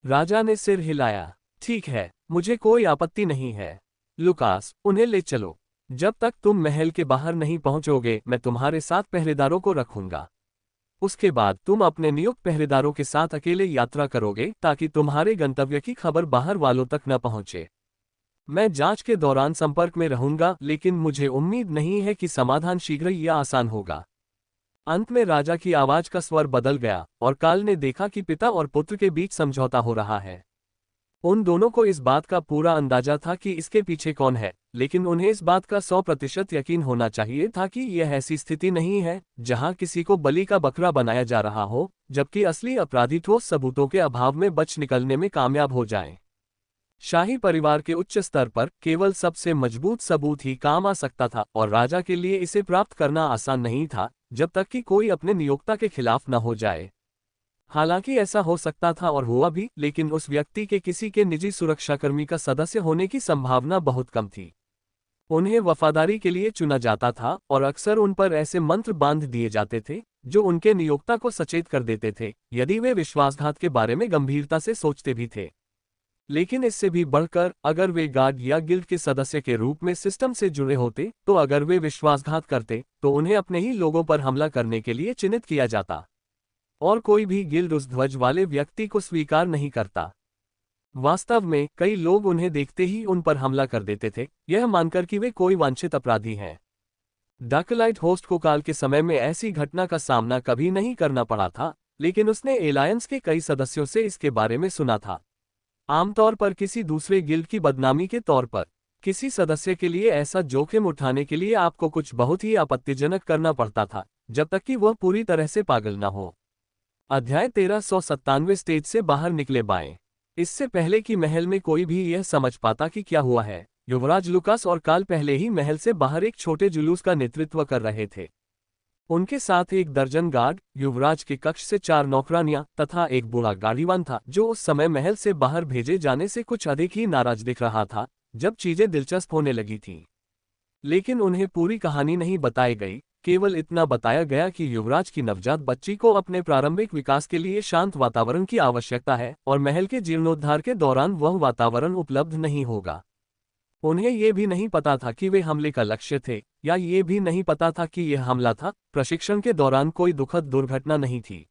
राजा ने सिर हिलाया। ठीक है, मुझे कोई आपत्ति नहीं है। लुकास, उन्हें ले चलो। जब तक तुम महल के बाहर नहीं पहुंचोगे, मैं तुम्हारे साथ पहरेदारों को रखूंगा। उसके बाद तुम अपने नियुक्त पहरेदारों के साथ अकेले यात्रा करोगे ताकि तुम्हारे गंतव्य की खबर बाहर वालों तक न पहुंचे। मैं जांच के दौरान संपर्क में रहूंगा, लेकिन मुझे उम्मीद नहीं है कि समाधान शीघ्र या आसान होगा। अंत में राजा की आवाज का स्वर बदल गया और काल ने देखा कि पिता और पुत्र के बीच समझौता हो रहा है। उन दोनों को इस बात का पूरा अंदाजा था कि इसके पीछे कौन है, लेकिन उन्हें इस बात का 100% यकीन होना चाहिए था कि यह ऐसी स्थिति नहीं है जहां किसी को बलि का बकरा बनाया जा रहा हो, जबकि असली अपराधी ठोस सबूतों के अभाव में बच निकलने में कामयाब हो जाएं। शाही परिवार के उच्च स्तर पर केवल सबसे मजबूत सबूत ही काम आ सकता था और राजा के लिए इसे प्राप्त करना आसान नहीं था जब तक कि कोई अपने नियोक्ता के खिलाफ न हो जाए। हालांकि ऐसा हो सकता था और हुआ भी, लेकिन उस व्यक्ति के किसी के निजी सुरक्षाकर्मी का सदस्य होने की संभावना बहुत कम थी। उन्हें वफादारी के लिए चुना जाता था और अक्सर उन पर ऐसे मंत्र बांध दिए जाते थे जो उनके नियोक्ता को सचेत कर देते थे यदि वे विश्वासघात के बारे में गंभीरता से सोचते भी थे। लेकिन इससे भी बढ़कर, अगर वे गार्ड या गिल्ड के सदस्य के रूप में सिस्टम से जुड़े होते, तो अगर वे विश्वासघात करते तो उन्हें अपने ही लोगों पर हमला करने के लिए चिन्हित किया जाता और कोई भी गिल्ड उस ध्वज वाले व्यक्ति को स्वीकार नहीं करता। वास्तव में कई लोग उन्हें देखते ही उन पर हमला कर देते थे, यह मानकर कि वे कोई वांछित अपराधी हैं। डार्कलाइट होस्ट को काल के समय में ऐसी घटना का सामना कभी नहीं करना पड़ा था, लेकिन उसने एलायंस के कई सदस्यों से इसके बारे में सुना था। आमतौर पर किसी दूसरे गिल्ड की बदनामी के तौर पर किसी सदस्य के लिए ऐसा जोखिम उठाने के लिए आपको कुछ बहुत ही आपत्तिजनक करना पड़ता था, जब तक कि वह पूरी तरह से पागल न हो। अध्याय 1397 स्टेज से बाहर निकले बाएं। इससे पहले कि महल में कोई भी यह समझ पाता कि क्या हुआ है, युवराज लुकास और काल पहले ही महल से बाहर एक छोटे जुलूस का नेतृत्व कर रहे थे। उनके साथ एक दर्जन गार्ड, युवराज के कक्ष से 4 नौकरानियां तथा एक बूढ़ा गाड़ीवान था जो उस समय महल से बाहर भेजे जाने से कुछ अधिक ही नाराज दिख रहा था जब चीजें दिलचस्प होने लगी थीं। लेकिन उन्हें पूरी कहानी नहीं बताई गई, केवल इतना बताया गया कि युवराज की नवजात बच्ची को अपने प्रारंभिक विकास के लिए शांत वातावरण की आवश्यकता है और महल के जीर्णोद्धार के दौरान वह वातावरण उपलब्ध नहीं होगा। उन्हें यह भी नहीं पता था कि वे हमले का लक्ष्य थे, या ये भी नहीं पता था कि यह हमला था। प्रशिक्षण के दौरान कोई दुखद दुर्घटना नहीं थी।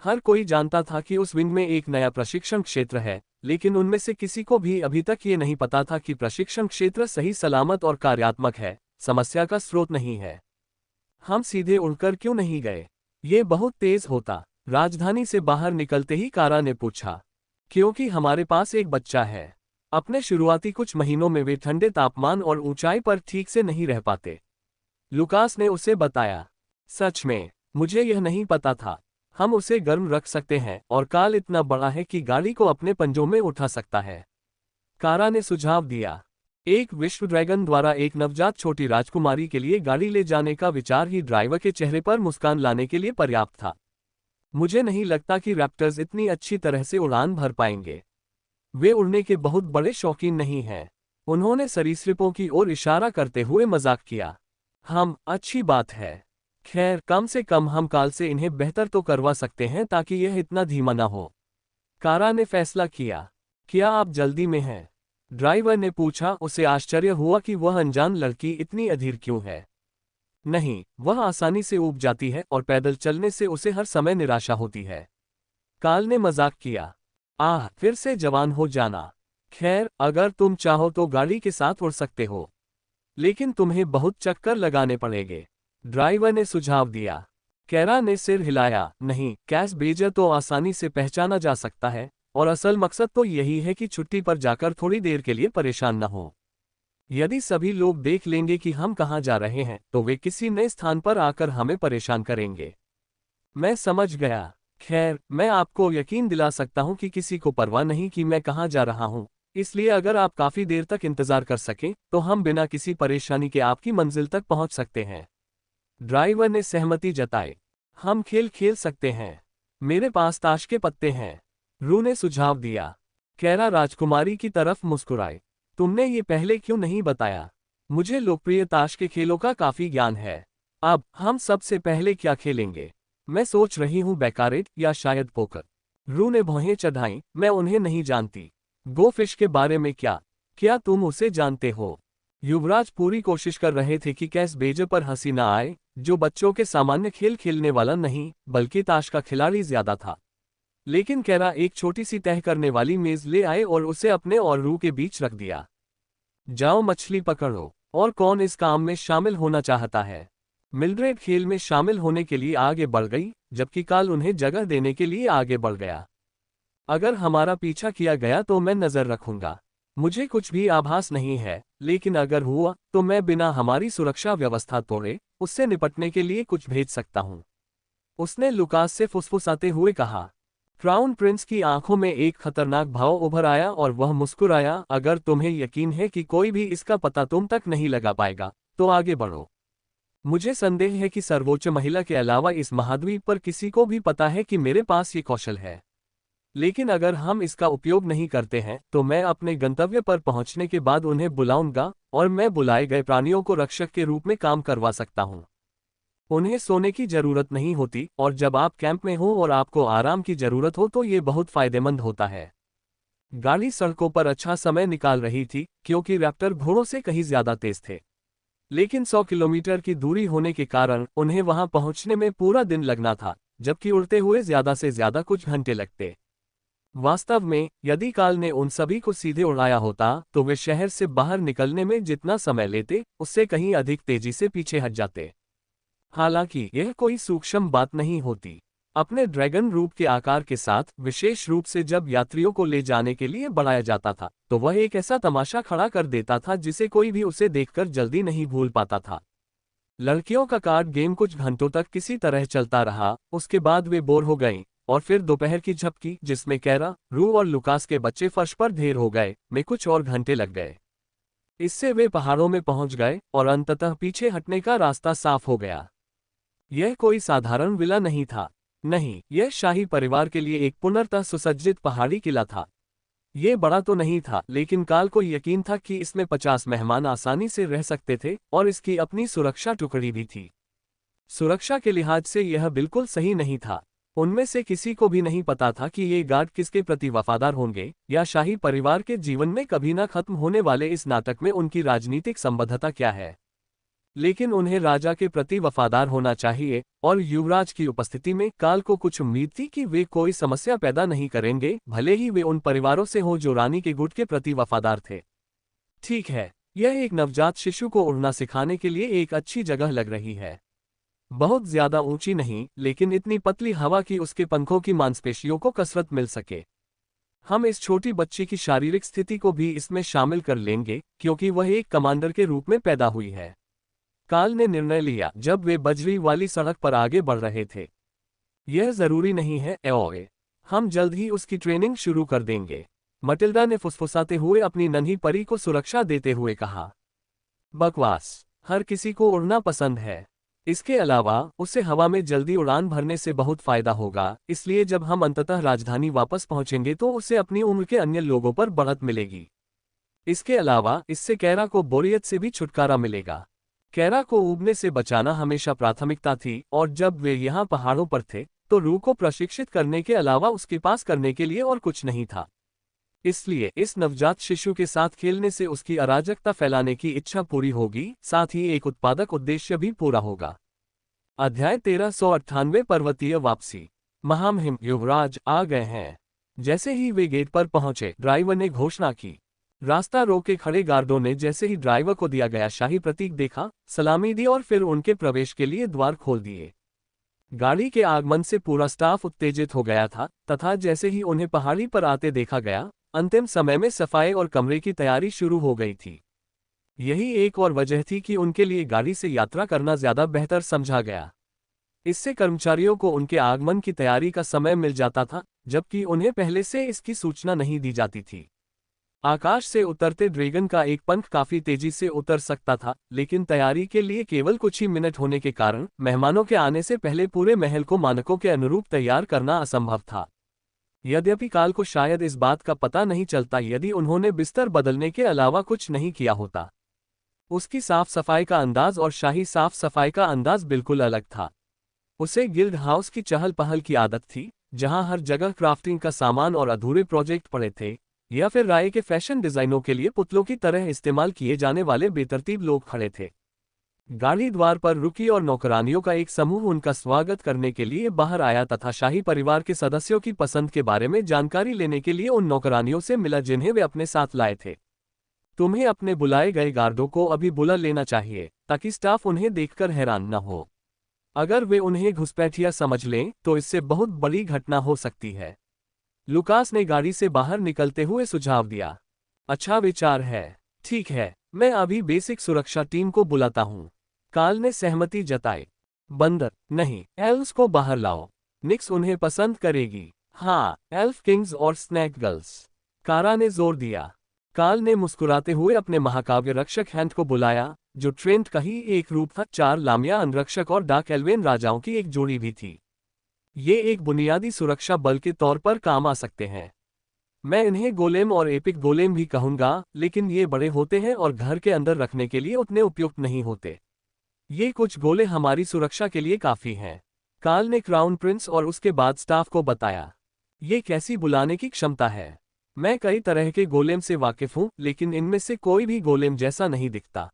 हर कोई जानता था कि उस विंग में एक नया प्रशिक्षण क्षेत्र है, लेकिन उनमें से किसी को भी अभी तक ये नहीं पता था कि प्रशिक्षण क्षेत्र सही सलामत और कार्यात्मक है, समस्या का स्रोत नहीं है। हम सीधे उड़कर क्यों नहीं गए? ये बहुत तेज होता, राजधानी से बाहर निकलते ही कारा ने पूछा। क्योंकि हमारे पास एक बच्चा है। अपने शुरुआती कुछ महीनों में वे ठंडे तापमान और ऊंचाई पर ठीक से नहीं रह पाते, लुकास ने उसे बताया। सच में, मुझे यह नहीं पता था। हम उसे गर्म रख सकते हैं और काल इतना बड़ा है कि गाड़ी को अपने पंजों में उठा सकता है। कारा ने सुझाव दिया। एक विश्व ड्रैगन द्वारा एक नवजात छोटी राजकुमारी के लिए गाड़ी ले जाने का विचार ही ड्राइवर के चेहरे पर मुस्कान लाने के लिए पर्याप्त था। मुझे नहीं लगता कि रैप्टर्स इतनी अच्छी तरह से उड़ान भर पाएंगे। वे उड़ने के बहुत बड़े शौकीन नहीं हैं। उन्होंने सरीसृपों की ओर इशारा करते हुए मजाक किया। अच्छी बात है। खैर, कम से कम हम काल से इन्हें बेहतर तो करवा सकते हैं ताकि यह इतना धीमा न हो। कारा ने फैसला किया। क्या आप जल्दी में हैं? ड्राइवर ने पूछा। उसे आश्चर्य हुआ कि वह अनजान लड़की इतनी अधीर क्यों है। नहीं, वह आसानी से ऊब जाती है और पैदल चलने से उसे हर समय निराशा होती है। काल ने मजाक किया। फिर से जवान हो जाना। खैर, अगर तुम चाहो तो गाड़ी के साथ उड़ सकते हो, लेकिन तुम्हें बहुत चक्कर लगाने पड़ेंगे, ड्राइवर ने सुझाव दिया। कैरा ने सिर हिलाया। नहीं, कैस बेजर तो आसानी से पहचाना जा सकता है, और असल मकसद तो यही है कि छुट्टी पर जाकर थोड़ी देर के लिए परेशान न हो। यदि सभी लोग देख लेंगे कि हम कहाँ जा रहे हैं तो वे किसी नए स्थान पर आकर हमें परेशान करेंगे। मैं समझ गया। खैर, मैं आपको यकीन दिला सकता हूं कि किसी को परवाह नहीं कि मैं कहाँ जा रहा हूं, इसलिए अगर आप काफी देर तक इंतजार कर सकें तो हम बिना किसी परेशानी के आपकी मंजिल तक पहुंच सकते हैं। ड्राइवर ने सहमति जताई। हम खेल खेल सकते हैं। मेरे पास ताश के पत्ते हैं, रू ने सुझाव दिया। कैरा राजकुमारी की तरफ मुस्कुराए। तुमने ये पहले क्यों नहीं बताया? मुझे लोकप्रिय ताश के खेलों का काफी ज्ञान है। अब हम सबसे पहले क्या खेलेंगे? मैं सोच रही हूँ बैकारेट या शायद पोकर। रू ने भौहें चढ़ाई। मैं उन्हें नहीं जानती। गो फिश के बारे में क्या तुम उसे जानते हो? युवराज पूरी कोशिश कर रहे थे कि कैस बेजर पर हंसी न आए, जो बच्चों के सामान्य खेल खेलने वाला नहीं बल्कि ताश का खिलाड़ी ज्यादा था। लेकिन कैरा एक छोटी सी तह करने वाली मेज ले आए और उसे अपने और रू के बीच रख दिया। जाओ मछली पकड़ो। और कौन इस काम में शामिल होना चाहता है? मिल्ड्रेड खेल में शामिल होने के लिए आगे बढ़ गई, जबकि काल उन्हें जगह देने के लिए आगे बढ़ गया। अगर हमारा पीछा किया गया तो मैं नजर रखूंगा। मुझे कुछ भी आभास नहीं है, लेकिन अगर हुआ तो मैं बिना हमारी सुरक्षा व्यवस्था तोड़े उससे निपटने के लिए कुछ भेज सकता हूं, उसने लुकास से फुसफुसाते हुए कहा। क्राउन प्रिंस की आंखों में एक खतरनाक भाव उभर आया और वह मुस्कुराया। अगर तुम्हें यकीन है कि कोई भी इसका पता तुम तक नहीं लगा पाएगा तो आगे बढ़ो। मुझे संदेह है कि सर्वोच्च महिला के अलावा इस महाद्वीप पर किसी को भी पता है कि मेरे पास ये कौशल है। लेकिन अगर हम इसका उपयोग नहीं करते हैं तो मैं अपने गंतव्य पर पहुंचने के बाद उन्हें बुलाऊंगा और मैं बुलाए गए प्राणियों को रक्षक के रूप में काम करवा सकता हूं। उन्हें सोने की जरूरत नहीं होती, और जब आप कैंप में हो और आपको आराम की जरूरत हो तो ये बहुत फायदेमंद होता है। गाड़ी सड़कों पर अच्छा समय निकाल रही थी क्योंकि रैप्टर घोड़ों से कहीं ज्यादा तेज थे, लेकिन 100 किलोमीटर की दूरी होने के कारण उन्हें वहां पहुंचने में पूरा दिन लगना था, जबकि उड़ते हुए ज्यादा से ज्यादा कुछ घंटे लगते। वास्तव में यदि काल ने उन सभी को सीधे उड़ाया होता तो वे शहर से बाहर निकलने में जितना समय लेते उससे कहीं अधिक तेजी से पीछे हट जाते। हालांकि यह कोई सूक्ष्म बात नहीं होती। अपने ड्रैगन रूप के आकार के साथ, विशेष रूप से जब यात्रियों को ले जाने के लिए बढ़ाया जाता था, तो वह एक ऐसा तमाशा खड़ा कर देता था जिसे कोई भी उसे देखकर जल्दी नहीं भूल पाता था। लड़कियों का कार्ड गेम कुछ घंटों तक किसी तरह चलता रहा। उसके बाद वे बोर हो गईं, और फिर दोपहर की झपकी, जिसमें कैरा, रू और लुकास के बच्चे फर्श पर ढेर हो गए, में कुछ और घंटे लग गए। इससे वे पहाड़ों में पहुंच गए और अंततः पीछे हटने का रास्ता साफ हो गया। यह कोई साधारण विला नहीं था। नहीं, यह शाही परिवार के लिए एक पुनर्तः सुसज्जित पहाड़ी किला था। ये बड़ा तो नहीं था, लेकिन काल को यकीन था कि इसमें 50 मेहमान आसानी से रह सकते थे, और इसकी अपनी सुरक्षा टुकड़ी भी थी। सुरक्षा के लिहाज से यह बिल्कुल सही नहीं था। उनमें से किसी को भी नहीं पता था कि ये गार्ड किसके प्रति वफादार होंगे, या शाही परिवार के जीवन में कभी न खत्म होने वाले इस नाटक में उनकी राजनीतिक संबद्धता क्या है। लेकिन उन्हें राजा के प्रति वफादार होना चाहिए, और युवराज की उपस्थिति में काल को कुछ उम्मीद थी कि वे कोई समस्या पैदा नहीं करेंगे, भले ही वे उन परिवारों से हों जो रानी के गुट के प्रति वफादार थे। ठीक है, यह एक नवजात शिशु को उड़ना सिखाने के लिए एक अच्छी जगह लग रही है। बहुत ज्यादा ऊंची नहीं, लेकिन इतनी पतली हवा कि उसके पंखों की मांसपेशियों को कसरत मिल सके। हम इस छोटी बच्ची की शारीरिक स्थिति को भी इसमें शामिल कर लेंगे, क्योंकि वह एक कमांडर के रूप में पैदा हुई है। काल ने निर्णय लिया जब वे बजरी वाली सड़क पर आगे बढ़ रहे थे। यह जरूरी नहीं है एओए। हम जल्द ही उसकी ट्रेनिंग शुरू कर देंगे, मटिल्डा ने फुसफुसाते हुए अपनी नन्ही परी को सुरक्षा देते हुए कहा। बकवास, हर किसी को उड़ना पसंद है। इसके अलावा उसे हवा में जल्दी उड़ान भरने से बहुत फायदा होगा, इसलिए जब हम अंततः राजधानी वापस पहुंचेंगे तो उसे अपनी उम्र के अन्य लोगों पर बढ़त मिलेगी। इसके अलावा इससे कैरा को बोरियत से भी छुटकारा मिलेगा। कैरा को ऊबने से बचाना हमेशा प्राथमिकता थी, और जब वे यहाँ पहाड़ों पर थे तो रू को प्रशिक्षित करने के अलावा उसके पास करने के लिए और कुछ नहीं था। इसलिए इस नवजात शिशु के साथ खेलने से उसकी अराजकता फैलाने की इच्छा पूरी होगी, साथ ही एक उत्पादक उद्देश्य भी पूरा होगा। अध्याय 1398 पर्वतीय वापसी। महामहिम युवराज आ गए हैं। जैसे ही वे गेट पर पहुंचे, ड्राइवर ने घोषणा की। रास्ता रोके खड़े गार्डों ने जैसे ही ड्राइवर को दिया गया शाही प्रतीक देखा, सलामी दी और फिर उनके प्रवेश के लिए द्वार खोल दिए। गाड़ी के आगमन से पूरा स्टाफ उत्तेजित हो गया था, तथा जैसे ही उन्हें पहाड़ी पर आते देखा गया, अंतिम समय में सफाई और कमरे की तैयारी शुरू हो गई थी। यही एक और वजह थी कि उनके लिए गाड़ी से यात्रा करना ज्यादा बेहतर समझा गया। इससे कर्मचारियों को उनके आगमन की तैयारी का समय मिल जाता था, जबकि उन्हें पहले से इसकी सूचना नहीं दी जाती थी। आकाश से उतरते ड्रैगन का एक पंख काफी तेजी से उतर सकता था, लेकिन तैयारी के लिए केवल कुछ ही मिनट होने के कारण मेहमानों के आने से पहले पूरे महल को मानकों के अनुरूप तैयार करना असंभव था। यद्यपि काल को शायद इस बात का पता नहीं चलता यदि उन्होंने बिस्तर बदलने के अलावा कुछ नहीं किया होता। उसकी साफ सफाई का अंदाज और शाही साफ सफाई का अंदाज बिल्कुल अलग था। उसे गिल्ड हाउस की चहल पहल की आदत थी, जहां हर जगह क्राफ्टिंग का सामान और अधूरे प्रोजेक्ट पड़े थे, या फिर राय के फैशन डिजाइनों के लिए पुतलों की तरह इस्तेमाल किए जाने वाले बेतरतीब लोग खड़े थे। गाड़ी द्वार पर रुकी और नौकरानियों का एक समूह उनका स्वागत करने के लिए बाहर आया तथा शाही परिवार के सदस्यों की पसंद के बारे में जानकारी लेने के लिए उन नौकरानियों से मिला जिन्हें वे अपने साथ लाए थे। तुम्हें अपने बुलाए गए गार्डों को अभी बुला लेना चाहिए, ताकि स्टाफ उन्हें देखकर हैरान न हो। अगर वे उन्हें घुसपैठिया समझ लें तो इससे बहुत बड़ी घटना हो सकती है। लुकास ने गाड़ी से बाहर निकलते हुए सुझाव दिया। अच्छा विचार है। ठीक है, मैं अभी बेसिक सुरक्षा टीम को बुलाता हूँ। काल ने सहमति जताई। बंदर, नहीं, एल्व्स को बाहर लाओ। निक्स उन्हें पसंद करेगी। हाँ, एल्फ किंग्स और स्नैक गर्ल्स। कारा ने जोर दिया। काल ने मुस्कुराते हुए अपने महाकाव्य रक्षक हैंट को बुलाया, जो ट्रेंट का ही एक रूप था। 4 लामिया अंगरक्षक और डार्क एल्वेन राजाओं की एक जोड़ी भी थी। ये एक बुनियादी सुरक्षा बल के तौर पर काम आ सकते हैं। मैं इन्हें गोलेम और एपिक गोलेम भी कहूंगा, लेकिन ये बड़े होते हैं और घर के अंदर रखने के लिए उतने उपयुक्त नहीं होते। ये कुछ गोले हमारी सुरक्षा के लिए काफी हैं। काल ने क्राउन प्रिंस और उसके बाद स्टाफ को बताया। ये कैसी बुलाने की क्षमता है। मैं कई तरह के गोलेम से वाकिफ हूं, लेकिन इनमें से कोई भी गोलेम जैसा नहीं दिखता।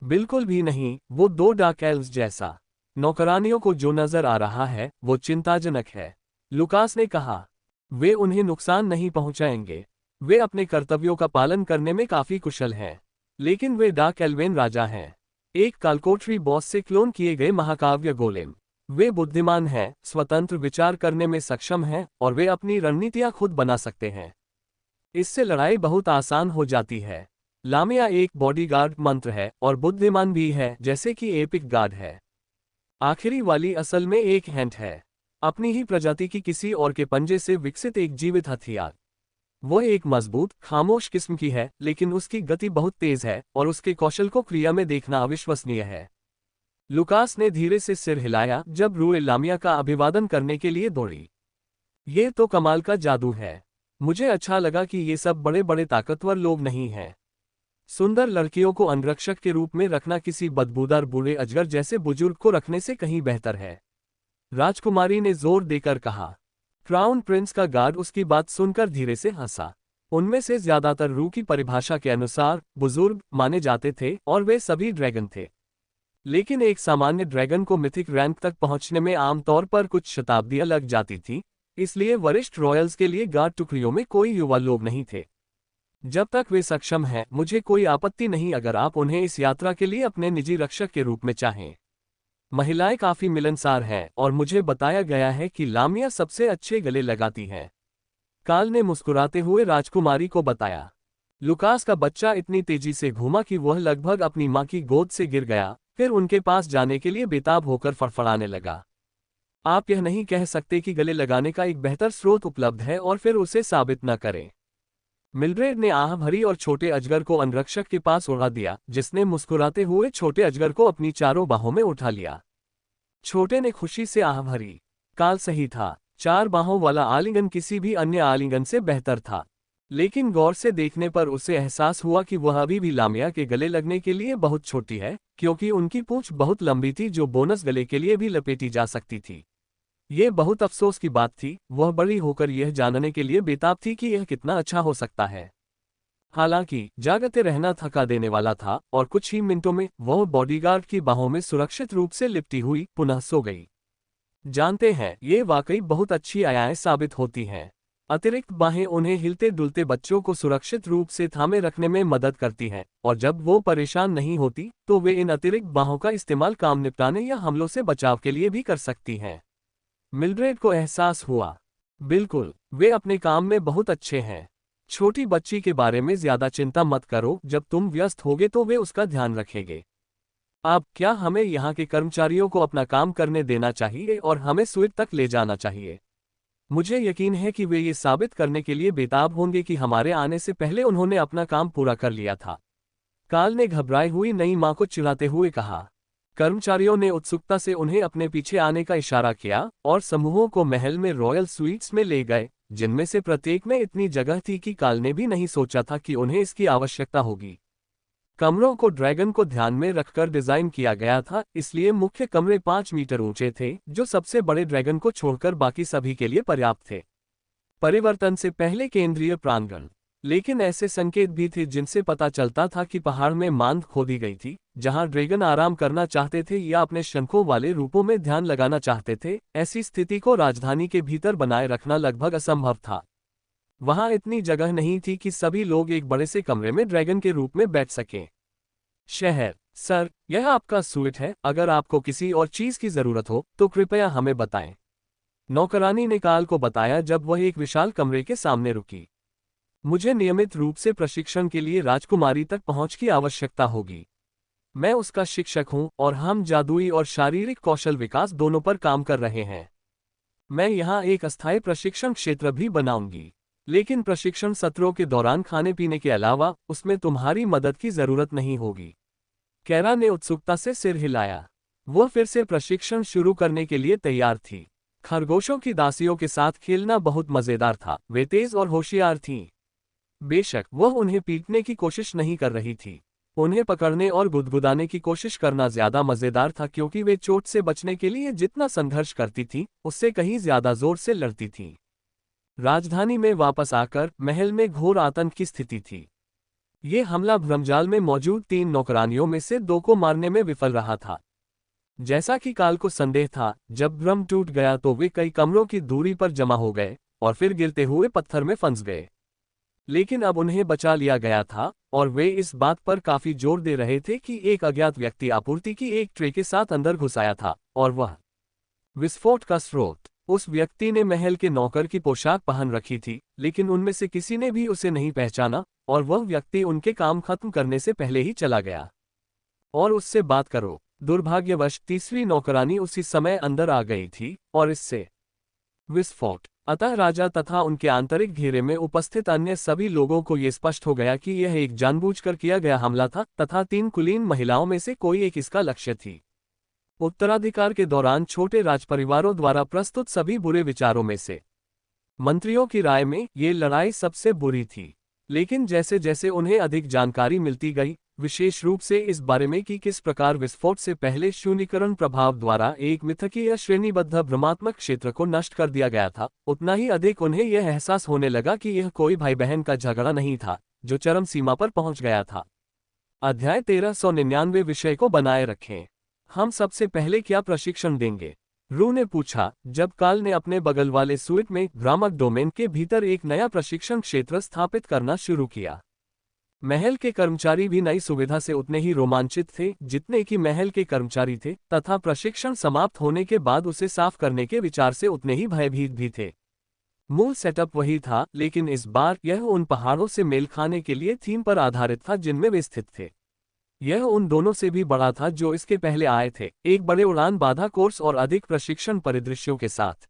बिल्कुल भी नहीं, वो 2 डार्क एल्व्स जैसा। नौकरानियों को जो नजर आ रहा है वो चिंताजनक है, लुकास ने कहा। वे उन्हें नुकसान नहीं पहुंचाएंगे। वे अपने कर्तव्यों का पालन करने में काफी कुशल हैं, लेकिन वे डार्क एल्वेन राजा हैं, एक कालकोठरी बॉस से क्लोन किए गए महाकाव्य गोलेम। वे बुद्धिमान हैं, स्वतंत्र विचार करने में सक्षम हैं, और वे अपनी रणनीतियां खुद बना सकते हैं। इससे लड़ाई बहुत आसान हो जाती है। लामिया एक बॉडीगार्ड मंत्र है और बुद्धिमान भी है, जैसे कि एपिक गार्ड है। आखिरी वाली असल में एक हैंट है, अपनी ही प्रजाति की किसी और के पंजे से विकसित एक जीवित हथियार। वो एक मजबूत, खामोश किस्म की है, लेकिन उसकी गति बहुत तेज है और उसके कौशल को क्रिया में देखना अविश्वसनीय है। लुकास ने धीरे से सिर हिलाया जब रूए लामिया का अभिवादन करने के लिए दौड़ी। ये तो कमाल का जादू है। मुझे अच्छा लगा कि ये सब बड़े बड़े ताकतवर लोग नहीं हैं। सुंदर लड़कियों को अंगरक्षक के रूप में रखना किसी बदबूदार बूढ़े अजगर जैसे बुजुर्ग को रखने से कहीं बेहतर है, राजकुमारी ने जोर देकर कहा। क्राउन प्रिंस का गार्ड उसकी बात सुनकर धीरे से हंसा। उनमें से ज्यादातर रू की परिभाषा के अनुसार बुजुर्ग माने जाते थे और वे सभी ड्रैगन थे। लेकिन एक सामान्य ड्रैगन को मिथिक रैंक तक पहुंचने में आमतौर पर कुछ शताब्दियां लग जाती थी, इसलिए वरिष्ठ रॉयल्स के लिए गार्ड टुकड़ियों में कोई युवा लोग नहीं थे। जब तक वे सक्षम हैं, मुझे कोई आपत्ति नहीं अगर आप उन्हें इस यात्रा के लिए अपने निजी रक्षक के रूप में चाहें। महिलाएं काफी मिलनसार हैं और मुझे बताया गया है कि लामिया सबसे अच्छे गले लगाती हैं, काल ने मुस्कुराते हुए राजकुमारी को बताया। लुकास का बच्चा इतनी तेजी से घूमा कि वह लगभग अपनी मां की गोद से गिर गया, फिर उनके पास जाने के लिए बेताब होकर फड़फड़ाने लगा। आप यह नहीं कह सकते कि गले लगाने का एक बेहतर स्रोत उपलब्ध है और फिर उसे साबित न करें। मिल्ड्रेड ने आह भरी और छोटे अजगर को अंगरक्षक के पास उड़ा दिया, जिसने मुस्कुराते हुए छोटे अजगर को अपनी चारों बाहों में उठा लिया। छोटे ने खुशी से आह भरी। काल सही था, 4 बाहों वाला आलिंगन किसी भी अन्य आलिंगन से बेहतर था। लेकिन गौर से देखने पर उसे एहसास हुआ कि वह अभी भी लामिया के गले लगने के लिए बहुत छोटी है, क्योंकि उनकी पूंछ बहुत लंबी थी जो बोनस गले के लिए भी लपेटी जा सकती थी। ये बहुत अफसोस की बात थी, वह बड़ी होकर यह जानने के लिए बेताब थी कि यह कितना अच्छा हो सकता है। हालांकि जागते रहना थका देने वाला था और कुछ ही मिनटों में वह बॉडीगार्ड की बाहों में सुरक्षित रूप से लिपटी हुई पुनः सो गई। जानते हैं, ये वाकई बहुत अच्छी आयाएं साबित होती हैं। अतिरिक्त बाहें उन्हें हिलते डुलते बच्चों को सुरक्षित रूप से थामे रखने में मदद करती हैं, और जब वो परेशान नहीं होती तो वे इन अतिरिक्त बाहों का इस्तेमाल काम निपटाने या हमलों से बचाव के लिए भी कर सकती हैं। मिल्ड्रेड को एहसास हुआ, बिल्कुल, वे अपने काम में बहुत अच्छे हैं। छोटी बच्ची के बारे में ज्यादा चिंता मत करो, जब तुम व्यस्त होगे तो वे उसका ध्यान रखेंगे। अब क्या हमें यहाँ के कर्मचारियों को अपना काम करने देना चाहिए और हमें स्वीट तक ले जाना चाहिए? मुझे यकीन है कि वे ये साबित करने के लिए बेताब होंगे कि हमारे आने से पहले उन्होंने अपना काम पूरा कर लिया था। काल ने घबराई हुई नई मां को चिढ़ाते हुए कहा। कर्मचारियों ने उत्सुकता से उन्हें अपने पीछे आने का इशारा किया और समूहों को महल में रॉयल स्वीट्स में ले गए, जिनमें से प्रत्येक में इतनी जगह थी कि काल ने भी नहीं सोचा था कि उन्हें इसकी आवश्यकता होगी। कमरों को ड्रैगन को ध्यान में रखकर डिजाइन किया गया था, इसलिए मुख्य कमरे 5 मीटर ऊंचे थे, जो सबसे बड़े ड्रैगन को छोड़कर बाकी सभी के लिए पर्याप्त थे। परिवर्तन से पहले केंद्रीय प्रांगण, लेकिन ऐसे संकेत भी थे जिनसे पता चलता था कि पहाड़ में मांद खोदी गई थी, जहां ड्रैगन आराम करना चाहते थे या अपने शंखों वाले रूपों में ध्यान लगाना चाहते थे। ऐसी स्थिति को राजधानी के भीतर बनाए रखना लगभग असंभव था। वहां इतनी जगह नहीं थी कि सभी लोग एक बड़े से कमरे में ड्रैगन के रूप में बैठ सकें। शहर, सर, यह आपका सूट है, अगर आपको किसी और चीज की जरूरत हो तो कृपया हमें बताएं। नौकरानी ने काल को बताया जब वह एक विशाल कमरे के सामने रुकी। मुझे नियमित रूप से प्रशिक्षण के लिए राजकुमारी तक पहुंच की आवश्यकता होगी। मैं उसका शिक्षक हूं और हम जादुई और शारीरिक कौशल विकास दोनों पर काम कर रहे हैं। मैं यहां एक अस्थायी प्रशिक्षण क्षेत्र भी बनाऊंगी, लेकिन प्रशिक्षण सत्रों के दौरान खाने पीने के अलावा उसमें तुम्हारी मदद की जरूरत नहीं होगी। कैरा ने उत्सुकता से सिर हिलाया। वह फिर से प्रशिक्षण शुरू करने के लिए तैयार थी। खरगोशों की दासियों के साथ खेलना बहुत मजेदार था, वे तेज और होशियार थीं। बेशक वह उन्हें पीटने की कोशिश नहीं कर रही थी। उन्हें पकड़ने और गुदगुदाने की कोशिश करना ज्यादा मजेदार था, क्योंकि वे चोट से बचने के लिए जितना संघर्ष करती थीं, उससे कहीं ज्यादा जोर से लड़ती थीं। राजधानी में वापस आकर महल में घोर आतंक की स्थिति थी। ये हमला भ्रमजाल में मौजूद 3 नौकरानियों में से 2 को मारने में विफल रहा था। जैसा कि काल को संदेह था, जब भ्रम टूट गया तो वे कई कमरों की दूरी पर जमा हो गए और फिर गिरते हुए पत्थर में फंस गए। लेकिन अब उन्हें बचा लिया गया था और वे इस बात पर काफी जोर दे रहे थे कि एक अज्ञात व्यक्ति आपूर्ति की एक ट्रे के साथ अंदर घुस आया था, और वह विस्फोट का स्रोत। उस व्यक्ति ने महल के नौकर की पोशाक पहन रखी थी, लेकिन उनमें से किसी ने भी उसे नहीं पहचाना और वह व्यक्ति उनके काम खत्म करने से पहले ही चला गया। और उससे बात करो। दुर्भाग्यवश तीसरी नौकरानी उसी समय अंदर आ गई थी और इससे विस्फोट। अतः राजा तथा उनके आंतरिक घेरे में उपस्थित अन्य सभी लोगों को यह स्पष्ट हो गया कि यह एक जानबूझकर किया गया हमला था तथा 3 कुलीन महिलाओं में से कोई एक इसका लक्ष्य थी। उत्तराधिकार के दौरान छोटे राजपरिवारों द्वारा प्रस्तुत सभी बुरे विचारों में से मंत्रियों की राय में ये लड़ाई सबसे बुरी थी। लेकिन जैसे जैसे उन्हें अधिक जानकारी मिलती गई, विशेष रूप से इस बारे में कि किस प्रकार विस्फोट से पहले शून्यकरण प्रभाव द्वारा एक मिथकीय श्रेणीबद्ध भ्रमात्मक क्षेत्र को नष्ट कर दिया गया था, उतना ही अधिक उन्हें यह एहसास होने लगा कि यह कोई भाई बहन का झगड़ा नहीं था जो चरम सीमा पर पहुंच गया था। अध्याय 1399 विषय को बनाए रखें। हम सबसे पहले क्या प्रशिक्षण देंगे? रू ने पूछा जब काल ने अपने बगल वाले सूट में भ्रामक डोमेन के भीतर एक नया प्रशिक्षण क्षेत्र स्थापित करना शुरू किया। महल के कर्मचारी भी नई सुविधा से उतने ही रोमांचित थे जितने कि महल के कर्मचारी थे, तथा प्रशिक्षण समाप्त होने के बाद उसे साफ करने के विचार से उतने ही भयभीत भी थे। मूल सेटअप वही था, लेकिन इस बार यह उन पहाड़ों से मेल खाने के लिए थीम पर आधारित था जिनमें वे स्थित थे। यह उन दोनों से भी बड़ा था जो इसके पहले आए थे, एक बड़े उड़ान बाधा कोर्स और अधिक प्रशिक्षण परिदृश्यों के साथ।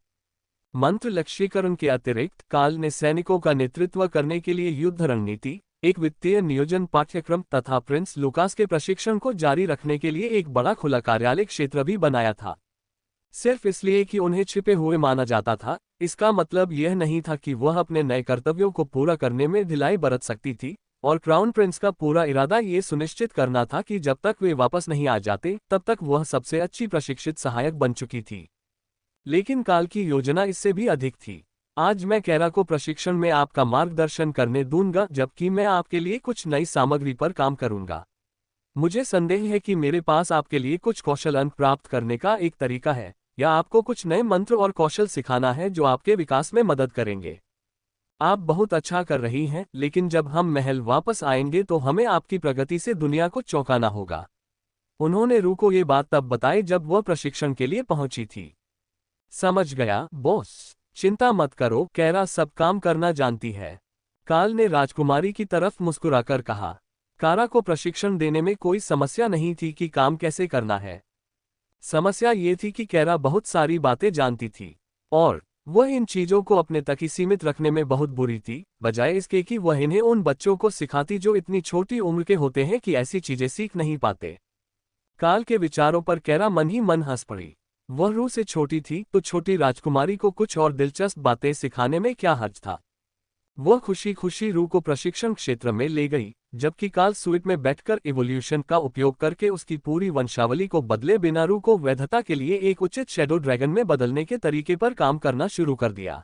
मंत्र लक्ष्यीकरण के अतिरिक्त काल ने सैनिकों का नेतृत्व करने के लिए युद्ध रणनीति, एक वित्तीय नियोजन पाठ्यक्रम तथा प्रिंस लुकास के प्रशिक्षण को जारी रखने के लिए एक बड़ा खुला कार्यालय क्षेत्र भी बनाया था। सिर्फ इसलिए कि उन्हें छिपे हुए माना जाता था, इसका मतलब यह नहीं था कि वह अपने नए कर्तव्यों को पूरा करने में ढिलाई बरत सकती थी, और क्राउन प्रिंस का पूरा इरादा ये सुनिश्चित करना था कि जब तक वे वापस नहीं आ जाते तब तक वह सबसे अच्छी प्रशिक्षित सहायक बन चुकी थी। लेकिन काल की योजना इससे भी अधिक थी। आज मैं कैरा को प्रशिक्षण में आपका मार्गदर्शन करने दूंगा, जबकि मैं आपके लिए कुछ नई सामग्री पर काम करूंगा। मुझे संदेह है कि मेरे पास आपके लिए कुछ कौशल अंक प्राप्त करने का एक तरीका है, या आपको कुछ नए मंत्र और कौशल सिखाना है जो आपके विकास में मदद करेंगे। आप बहुत अच्छा कर रही हैं, लेकिन जब हम महल वापस आएंगे तो हमें आपकी प्रगति से दुनिया को चौंकाना होगा। उन्होंने रू को ये बात तब बताई जब वह प्रशिक्षण के लिए पहुंची थी। समझ गया बॉस, चिंता मत करो, कैरा सब काम करना जानती है। काल ने राजकुमारी की तरफ मुस्कुराकर कहा। कारा को प्रशिक्षण देने में कोई समस्या नहीं थी कि काम कैसे करना है। समस्या ये थी कि कैरा बहुत सारी बातें जानती थी, और वह इन चीजों को अपने तक ही सीमित रखने में बहुत बुरी थी, बजाय इसके कि वह इन्हें उन बच्चों को सिखाती जो इतनी छोटी उम्र के होते हैं कि ऐसी चीजें सीख नहीं पाते। काल के विचारों पर कैरा मन ही मन हंस पड़ी। वह रू से छोटी थी, तो छोटी राजकुमारी को कुछ और दिलचस्प बातें सिखाने में क्या हर्ज था। वह खुशी खुशी रू को प्रशिक्षण क्षेत्र में ले गई, जबकि काल स्वीट में बैठकर इवोल्यूशन का उपयोग करके उसकी पूरी वंशावली को बदले बिना रू को वैधता के लिए एक उचित शैडो ड्रैगन में बदलने के तरीके पर काम करना शुरू कर दिया।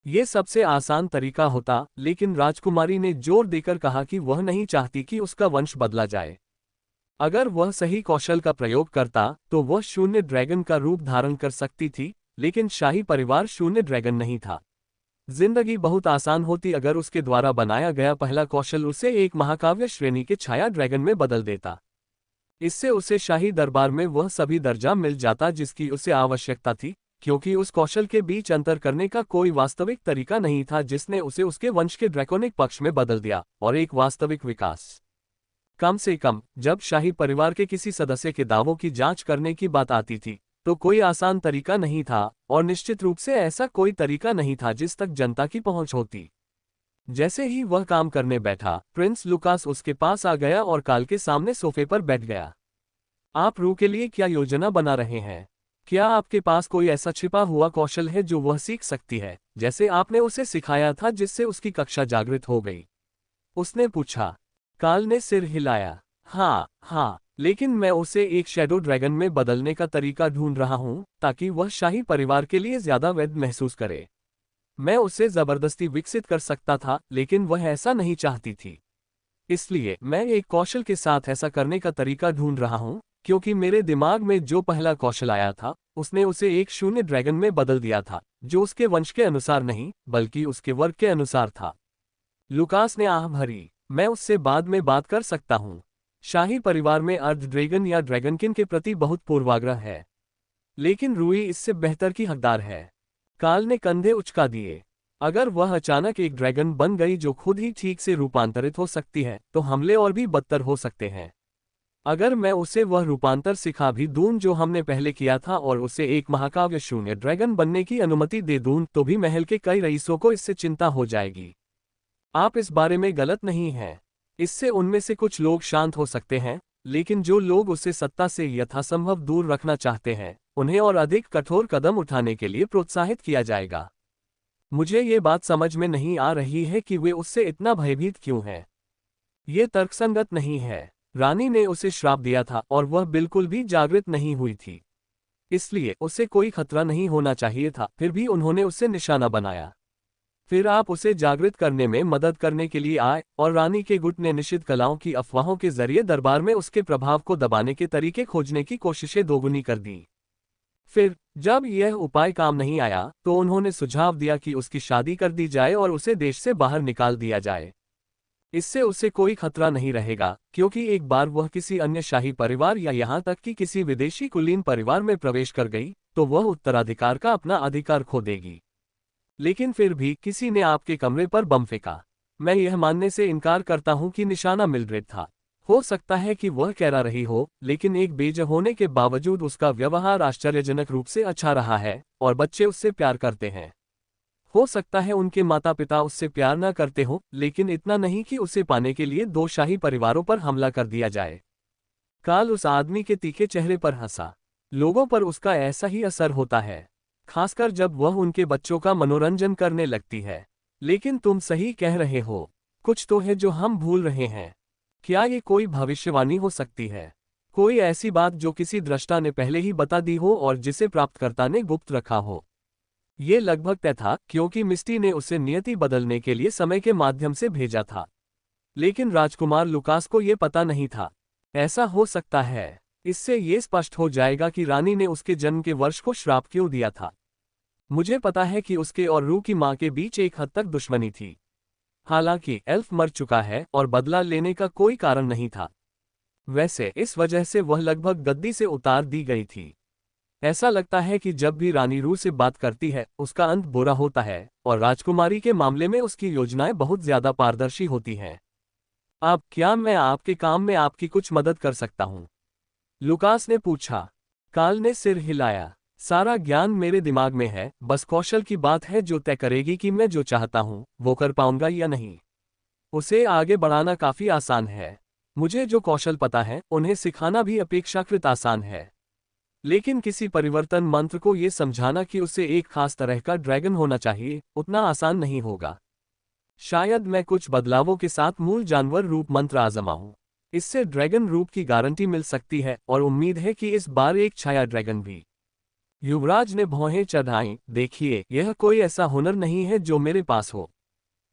ये सबसे आसान तरीका होता, लेकिन राजकुमारी ने जोर देकर कहा कि वह नहीं चाहती कि उसका वंश बदला जाए। अगर वह सही कौशल का प्रयोग करता तो वह शून्य ड्रैगन का रूप धारण कर सकती थी, लेकिन शाही परिवार शून्य ड्रैगन नहीं था। जिंदगी बहुत आसान होती अगर उसके द्वारा बनाया गया पहला कौशल उसे एक महाकाव्य श्रेणी के छाया ड्रैगन में बदल देता। इससे उसे शाही दरबार में वह सभी दर्जा मिल जाता जिसकी उसे आवश्यकता थी, क्योंकि उस कौशल के बीच अंतर करने का कोई वास्तविक तरीका नहीं था जिसने उसे उसके वंश के ड्रैकोनिक पक्ष में बदल दिया, और एक वास्तविक विकास। कम से कम जब शाही परिवार के किसी सदस्य के दावों की जांच करने की बात आती थी, तो कोई आसान तरीका नहीं था, और निश्चित रूप से ऐसा कोई तरीका नहीं था जिस तक जनता की पहुंच होती। जैसे ही वह काम करने बैठा, प्रिंस लुकास उसके पास आ गया और काल के सामने सोफे पर बैठ गया। आप रू के लिए क्या योजना बना रहे हैं? क्या आपके पास कोई ऐसा छिपा हुआ कौशल है जो वह सीख सकती है, जैसे आपने उसे सिखाया था जिससे उसकी कक्षा जागृत हो गई? उसने पूछा। काल ने सिर हिलाया। हाँ, लेकिन मैं उसे एक शैडो ड्रैगन में बदलने का तरीका ढूंढ रहा हूं, ताकि वह शाही परिवार के लिए ज्यादा वैध महसूस करे। मैं उसे जबरदस्ती विकसित कर सकता था, लेकिन वह ऐसा नहीं चाहती थी। इसलिए मैं एक कौशल के साथ ऐसा करने का तरीका ढूंढ रहा हूं, क्योंकि मेरे दिमाग में जो पहला कौशल आया था उसने उसे एक शून्य ड्रैगन में बदल दिया था, जो उसके वंश के अनुसार नहीं बल्कि उसके वर्ग के अनुसार था। लुकास ने आह भरी। मैं उससे बाद में बात कर सकता हूँ। शाही परिवार में अर्ध ड्रैगन या ड्रैगनकिन के प्रति बहुत पूर्वाग्रह है, लेकिन रूई इससे बेहतर की हकदार है। काल ने कंधे उचका दिए। अगर वह अचानक एक ड्रैगन बन गई जो खुद ही ठीक से रूपांतरित हो सकती है, तो हमले और भी बदतर हो सकते हैं। अगर मैं उसे वह रूपांतर सिखा भी दूं जो हमने पहले किया था और उसे एक महाकाव्य शून्य ड्रैगन बनने की अनुमति दे दूं, तो भी महल के कई रईसों को इससे चिंता हो जाएगी। आप इस बारे में गलत नहीं हैं। इससे उनमें से कुछ लोग शांत हो सकते हैं, लेकिन जो लोग उसे सत्ता से यथासंभव दूर रखना चाहते हैं, उन्हें और अधिक कठोर कदम उठाने के लिए प्रोत्साहित किया जाएगा। मुझे ये बात समझ में नहीं आ रही है कि वे उससे इतना भयभीत क्यों हैं। ये तर्कसंगत नहीं है। रानी ने उसे श्राप दिया था और वह बिल्कुल भी जागृत नहीं हुई थी, इसलिए उसे कोई खतरा नहीं होना चाहिए था, फिर भी उन्होंने उसे निशाना बनाया। फिर आप उसे जागृत करने में मदद करने के लिए आए, और रानी के गुट ने निषिद्ध कलाओं की अफवाहों के जरिए दरबार में उसके प्रभाव को दबाने के तरीके खोजने की कोशिशें दोगुनी कर दी। फिर जब यह उपाय काम नहीं आया, तो उन्होंने सुझाव दिया कि उसकी शादी कर दी जाए और उसे देश से बाहर निकाल दिया जाए। इससे उसे कोई खतरा नहीं रहेगा, क्योंकि एक बार वह किसी अन्य शाही परिवार या यहाँ तक कि किसी विदेशी कुलीन परिवार में प्रवेश कर गई, तो वह उत्तराधिकार का अपना अधिकार खो देगी। लेकिन फिर भी किसी ने आपके कमरे पर बम फेंका। मैं यह मानने से इनकार करता हूं कि निशाना मिल्ड्रेड था। हो सकता है कि वह कह रही हो, लेकिन एक बेज होने के बावजूद उसका व्यवहार आश्चर्यजनक रूप से अच्छा रहा है और बच्चे उससे प्यार करते हैं। हो सकता है उनके माता पिता उससे प्यार न करते हो, लेकिन इतना नहीं कि उसे पाने के लिए दो शाही परिवारों पर हमला कर दिया जाए। काल उस आदमी के तीखे चेहरे पर हंसा। लोगों पर उसका ऐसा ही असर होता है, खासकर जब वह उनके बच्चों का मनोरंजन करने लगती है। लेकिन तुम सही कह रहे हो, कुछ तो है जो हम भूल रहे हैं। क्या ये कोई भविष्यवाणी हो सकती है? कोई ऐसी बात जो किसी दृष्टा ने पहले ही बता दी हो और जिसे प्राप्तकर्ता ने गुप्त रखा हो? ये लगभग तय था, क्योंकि मिस्टी ने उसे नियति बदलने के लिए समय के माध्यम से भेजा था। लेकिन राजकुमार लुकास को ये पता नहीं था। ऐसा हो सकता है, इससे ये स्पष्ट हो जाएगा कि रानी ने उसके जन्म के वर्ष को श्राप क्यों दिया था। मुझे पता है कि उसके और रू की मां के बीच एक हद तक दुश्मनी थी। हालांकि एल्फ मर चुका है और बदला लेने का कोई कारण नहीं था। वैसे इस वजह से वह लगभग गद्दी से उतार दी गई थी। ऐसा लगता है कि जब भी रानी रू से बात करती है, उसका अंत बुरा होता है और राजकुमारी के मामले में उसकी योजनाएं बहुत ज्यादा पारदर्शी होती हैं। अब क्या मैं आपके काम में आपकी कुछ मदद कर सकता हूं? लुकास ने पूछा। काल ने सिर हिलाया। सारा ज्ञान मेरे दिमाग में है, बस कौशल की बात है जो तय करेगी कि मैं जो चाहता हूं वो कर पाऊंगा या नहीं। उसे आगे बढ़ाना काफी आसान है। मुझे जो कौशल पता है उन्हें सिखाना भी अपेक्षाकृत आसान है। लेकिन किसी परिवर्तन मंत्र को ये समझाना कि उसे एक खास तरह का ड्रैगन होना चाहिए, उतना आसान नहीं होगा। शायद मैं कुछ बदलावों के साथ मूल जानवर रूप मंत्र आजमाऊं। इससे ड्रैगन रूप की गारंटी मिल सकती है और उम्मीद है कि इस बार एक छाया ड्रैगन भी। युवराज ने भौहें चढ़ाईं। देखिए, यह कोई ऐसा हुनर नहीं है जो मेरे पास हो।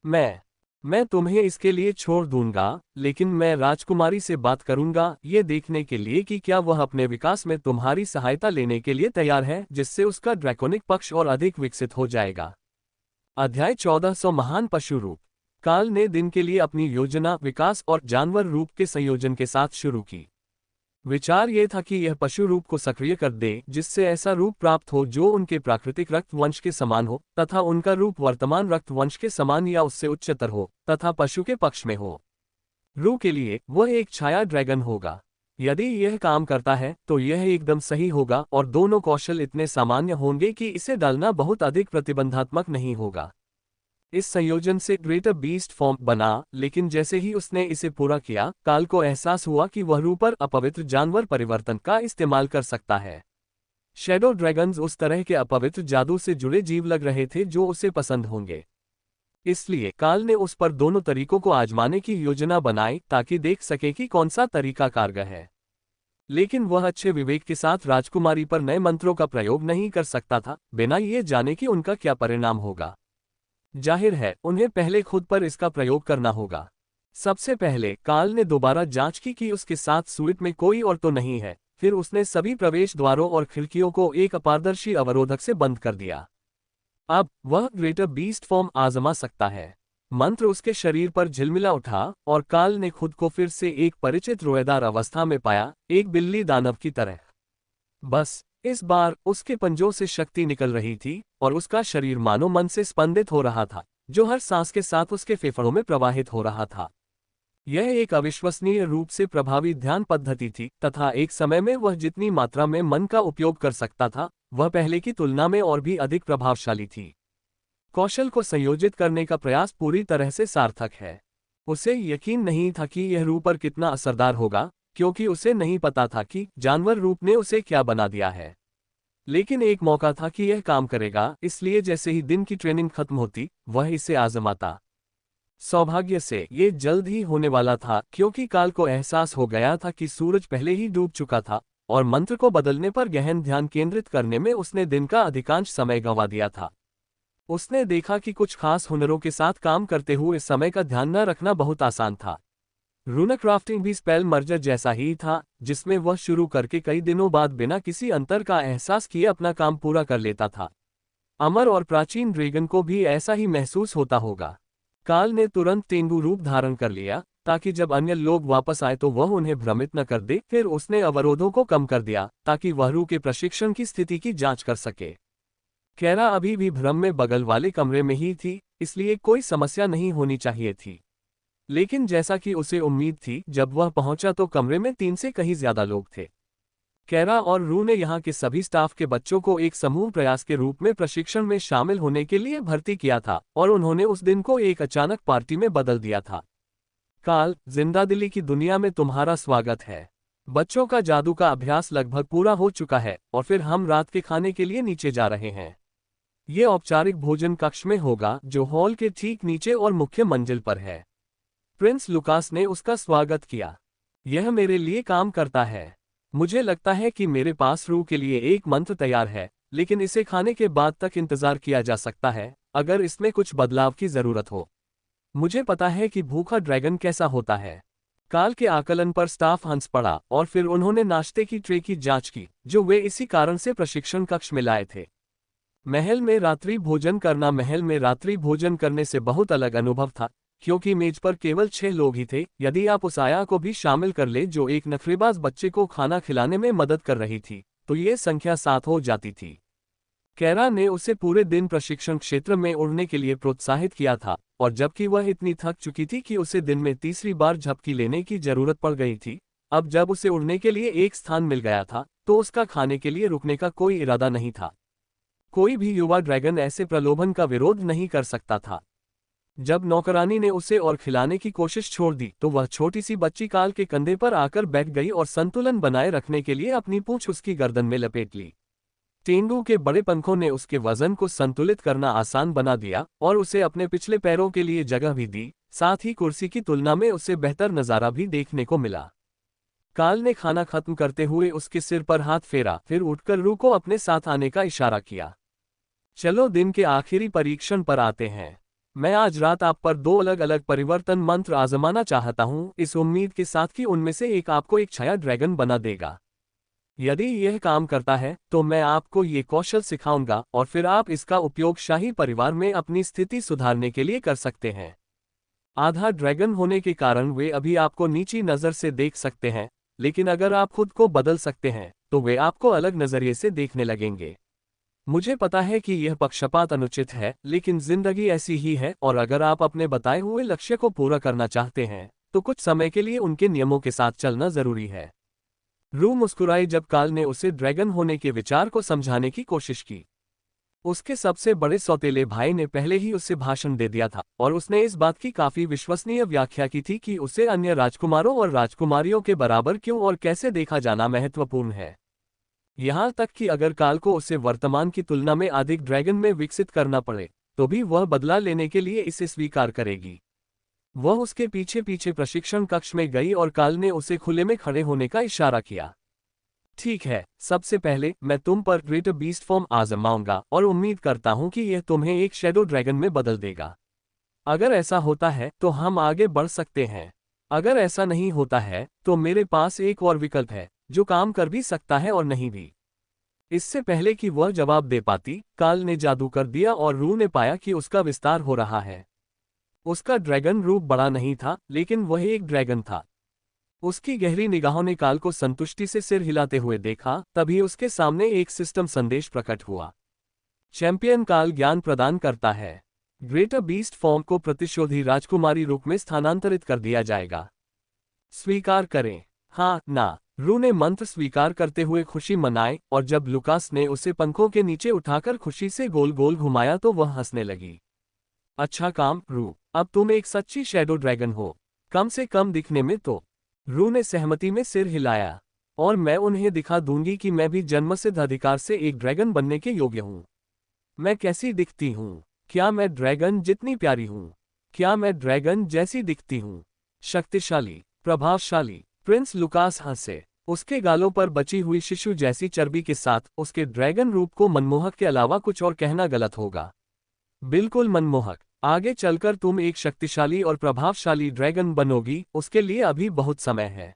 मैं तुम्हें इसके लिए छोड़ दूंगा, लेकिन मैं राजकुमारी से बात करूंगा ये देखने के लिए कि क्या वह अपने विकास में तुम्हारी सहायता लेने के लिए तैयार है, जिससे उसका ड्रैकोनिक पक्ष और अधिक विकसित हो जाएगा। अध्याय 1400 महान पशु रूप। काल ने दिन के लिए अपनी योजना विकास और जानवर रूप के संयोजन के साथ शुरू की। विचार ये था कि यह पशु रूप को सक्रिय कर दे, जिससे ऐसा रूप प्राप्त हो जो उनके प्राकृतिक रक्त वंश के समान हो, तथा उनका रूप वर्तमान रक्त वंश के समान या उससे उच्चतर हो, तथा पशु के पक्ष में हो। रू के लिए वह एक छाया ड्रैगन होगा। यदि यह काम करता है तो यह एकदम सही होगा और दोनों कौशल इतने सामान्य होंगे कि इसे डालना बहुत अधिक प्रतिबंधात्मक नहीं होगा। इस संयोजन से ग्रेटर बीस्ट फॉर्म बना, लेकिन जैसे ही उसने इसे पूरा किया, काल को एहसास हुआ कि वह रू पर अपवित्र जानवर परिवर्तन का इस्तेमाल कर सकता है। शैडो ड्रैगन्स उस तरह के अपवित्र जादू से जुड़े जीव लग रहे थे जो उसे पसंद होंगे। इसलिए काल ने उस पर दोनों तरीकों को आजमाने की योजना बनाई ताकि देख सके कि कौन सा तरीका कारगर है। लेकिन वह अच्छे विवेक के साथ राजकुमारी पर नए मंत्रों का प्रयोग नहीं कर सकता था, बिना ये जाने कि उनका क्या परिणाम होगा। जाहिर है, उन्हें पहले खुद पर इसका प्रयोग करना होगा। सबसे पहले काल ने दोबारा जांच की कि उसके साथ सूइट में कोई और तो नहीं है। फिर उसने सभी प्रवेश द्वारों और खिड़कियों को एक अपारदर्शी अवरोधक से बंद कर दिया। अब वह ग्रेटर बीस्ट फॉर्म आजमा सकता है। मंत्र उसके शरीर पर झिलमिला उठा और काल ने खुद को फिर से एक परिचित रोएदार अवस्था में पाया, एक बिल्ली दानव की तरह। बस इस बार उसके पंजों से शक्ति निकल रही थी और उसका शरीर मानो मन से स्पंदित हो रहा था, जो हर सांस के साथ उसके फेफड़ों में प्रवाहित हो रहा था। यह एक अविश्वसनीय रूप से प्रभावी ध्यान पद्धति थी, तथा एक समय में वह जितनी मात्रा में मन का उपयोग कर सकता था, वह पहले की तुलना में और भी अधिक प्रभावशाली थी। कौशल को संयोजित करने का प्रयास पूरी तरह से सार्थक है। उसे यकीन नहीं था कि यह रू पर कितना असरदार होगा, क्योंकि उसे नहीं पता था कि जानवर रूप ने उसे क्या बना दिया है। लेकिन एक मौका था कि यह काम करेगा, इसलिए जैसे ही दिन की ट्रेनिंग खत्म होती, वह इसे आजमाता। सौभाग्य से ये जल्द ही होने वाला था, क्योंकि काल को एहसास हो गया था कि सूरज पहले ही डूब चुका था और मंत्र को बदलने पर गहन ध्यान केंद्रित करने में उसने दिन का अधिकांश समय गंवा दिया था। उसने देखा कि कुछ खास हुनरों के साथ काम करते हुए समय का ध्यान न रखना बहुत आसान था। रूनक्राफ्टिंग भी स्पेल मर्जर जैसा ही था, जिसमें वह शुरू करके कई दिनों बाद बिना किसी अंतर का एहसास किए अपना काम पूरा कर लेता था। अमर और प्राचीन ड्रैगन को भी ऐसा ही महसूस होता होगा। काल ने तुरंत तेंदु रूप धारण कर लिया, ताकि जब अन्य लोग वापस आए तो वह उन्हें भ्रमित न कर दे। फिर उसने अवरोधों को कम कर दिया, ताकि वह रू के प्रशिक्षण की स्थिति की जांच कर सके। कैरा अभी भी भ्रम में बगल वाले कमरे में ही थी, इसलिए कोई समस्या नहीं होनी चाहिए थी। लेकिन जैसा कि उसे उम्मीद थी, जब वह पहुंचा तो कमरे में 3 से कहीं ज्यादा लोग थे। कैरा और रू ने यहाँ के सभी स्टाफ के बच्चों को एक समूह प्रयास के रूप में प्रशिक्षण में शामिल होने के लिए भर्ती किया था और उन्होंने उस दिन को एक अचानक पार्टी में बदल दिया था। काल, जिंदादिली की दुनिया में तुम्हारा स्वागत है। बच्चों का जादू का अभ्यास लगभग पूरा हो चुका है और फिर हम रात के खाने के लिए नीचे जा रहे हैं। ये औपचारिक भोजन कक्ष में होगा जो हॉल के ठीक नीचे और मुख्य मंजिल पर है। प्रिंस लुकास ने उसका स्वागत किया। यह मेरे लिए काम करता है। मुझे लगता है कि मेरे पास रू के लिए एक मंत्र तैयार है, लेकिन इसे खाने के बाद तक इंतजार किया जा सकता है अगर इसमें कुछ बदलाव की जरूरत हो। मुझे पता है कि भूखा ड्रैगन कैसा होता है। काल के आकलन पर स्टाफ हंस पड़ा और फिर उन्होंने नाश्ते की ट्रे की जांच की जो वे इसी कारण से प्रशिक्षण कक्ष में लाए थे। महल में रात्रि भोजन करने से बहुत अलग अनुभव था, क्योंकि मेज पर केवल 6 लोग ही थे। यदि आप उस आया को भी शामिल कर ले जो एक नखरेबाज बच्चे को खाना खिलाने में मदद कर रही थी, तो ये संख्या 7 हो जाती थी। कैरा ने उसे पूरे दिन प्रशिक्षण क्षेत्र में उड़ने के लिए प्रोत्साहित किया था, और जबकि वह इतनी थक चुकी थी कि उसे दिन में तीसरी बार झपकी लेने की जरूरत पड़ गई थी, अब जब उसे उड़ने के लिए एक स्थान मिल गया था तो उसका खाने के लिए रुकने का कोई इरादा नहीं था। कोई भी युवा ड्रैगन ऐसे प्रलोभन का विरोध नहीं कर सकता था। जब नौकरानी ने उसे और खिलाने की कोशिश छोड़ दी तो वह छोटी सी बच्ची काल के कंधे पर आकर बैठ गई और संतुलन बनाए रखने के लिए अपनी पूंछ उसकी गर्दन में लपेट ली। तेंदुओं के बड़े पंखों ने उसके वजन को संतुलित करना आसान बना दिया और उसे अपने पिछले पैरों के लिए जगह भी दी, साथ ही कुर्सी की तुलना में उसे बेहतर नजारा भी देखने को मिला। काल ने खाना खत्म करते हुए उसके सिर पर हाथ फेरा, फिर उठकर रू को अपने साथ आने का इशारा किया। चलो दिन के आखिरी परीक्षण पर आते हैं। मैं आज रात आप पर 2 अलग अलग परिवर्तन मंत्र आजमाना चाहता हूं, इस उम्मीद के साथ कि उनमें से एक आपको एक छाया ड्रैगन बना देगा। यदि यह काम करता है तो मैं आपको ये कौशल सिखाऊंगा और फिर आप इसका उपयोग शाही परिवार में अपनी स्थिति सुधारने के लिए कर सकते हैं। आधा ड्रैगन होने के कारण वे अभी आपको नीची नज़र से देख सकते हैं, लेकिन अगर आप खुद को बदल सकते हैं तो वे आपको अलग नज़रिए से देखने लगेंगे। मुझे पता है कि यह पक्षपात अनुचित है, लेकिन जिंदगी ऐसी ही है और अगर आप अपने बताए हुए लक्ष्य को पूरा करना चाहते हैं तो कुछ समय के लिए उनके नियमों के साथ चलना जरूरी है। रू मुस्कुराई जब काल ने उसे ड्रैगन होने के विचार को समझाने की कोशिश की। उसके सबसे बड़े सौतेले भाई ने पहले ही उसे भाषण दे दिया था और उसने इस बात की काफी विश्वसनीय व्याख्या की थी कि उसे अन्य राजकुमारों और राजकुमारियों के बराबर क्यों और कैसे देखा जाना महत्वपूर्ण है। यहाँ तक कि अगर काल को उसे वर्तमान की तुलना में अधिक ड्रैगन में विकसित करना पड़े तो भी वह बदला लेने के लिए इसे स्वीकार करेगी। वह उसके पीछे पीछे प्रशिक्षण कक्ष में गई और काल ने उसे खुले में खड़े होने का इशारा किया। ठीक है, सबसे पहले मैं तुम पर ग्रेटर बीस्ट फॉर्म आजमाऊंगा और उम्मीद करता हूं कि यह तुम्हें एक शैडो ड्रैगन में बदल देगा। अगर ऐसा होता है तो हम आगे बढ़ सकते हैं। अगर ऐसा नहीं होता है तो मेरे पास एक और विकल्प है जो काम कर भी सकता है और नहीं भी। इससे पहले कि वह जवाब दे पाती, काल ने जादू कर दिया और रू ने पाया कि उसका विस्तार हो रहा है। उसका ड्रैगन रूप बड़ा नहीं था, लेकिन वह एक ड्रैगन था। उसकी गहरी निगाहों ने काल को संतुष्टि से सिर हिलाते हुए देखा, तभी उसके सामने एक सिस्टम संदेश प्रकट हुआ। चैंपियन काल ज्ञान प्रदान करता है। ग्रेटर बीस्ट फॉर्म को प्रतिशोधी राजकुमारी रूप में स्थानांतरित कर दिया जाएगा। स्वीकार करें, हाँ ना। रू ने मंत्र स्वीकार करते हुए खुशी मनाई और जब लुकास ने उसे पंखों के नीचे उठाकर खुशी से गोल गोल घुमाया तो वह हंसने लगी। अच्छा काम रू, अब तुम एक सच्ची शैडो ड्रैगन हो, कम से कम दिखने में तो। रू ने सहमति में सिर हिलाया। और मैं उन्हें दिखा दूंगी कि मैं भी जन्मसिद्ध अधिकार से एक ड्रैगन बनने के योग्य हूँ। मैं कैसी दिखती हूँ? क्या मैं ड्रैगन जितनी प्यारी हूँ? क्या मैं ड्रैगन जैसी दिखती हूँ? शक्तिशाली, प्रभावशाली। प्रिंस लुकास हंसे। उसके गालों पर बची हुई शिशु जैसी चर्बी के साथ उसके ड्रैगन रूप को मनमोहक के अलावा कुछ और कहना गलत होगा। बिल्कुल मनमोहक। आगे चलकर तुम एक शक्तिशाली और प्रभावशाली ड्रैगन बनोगी, उसके लिए अभी बहुत समय है।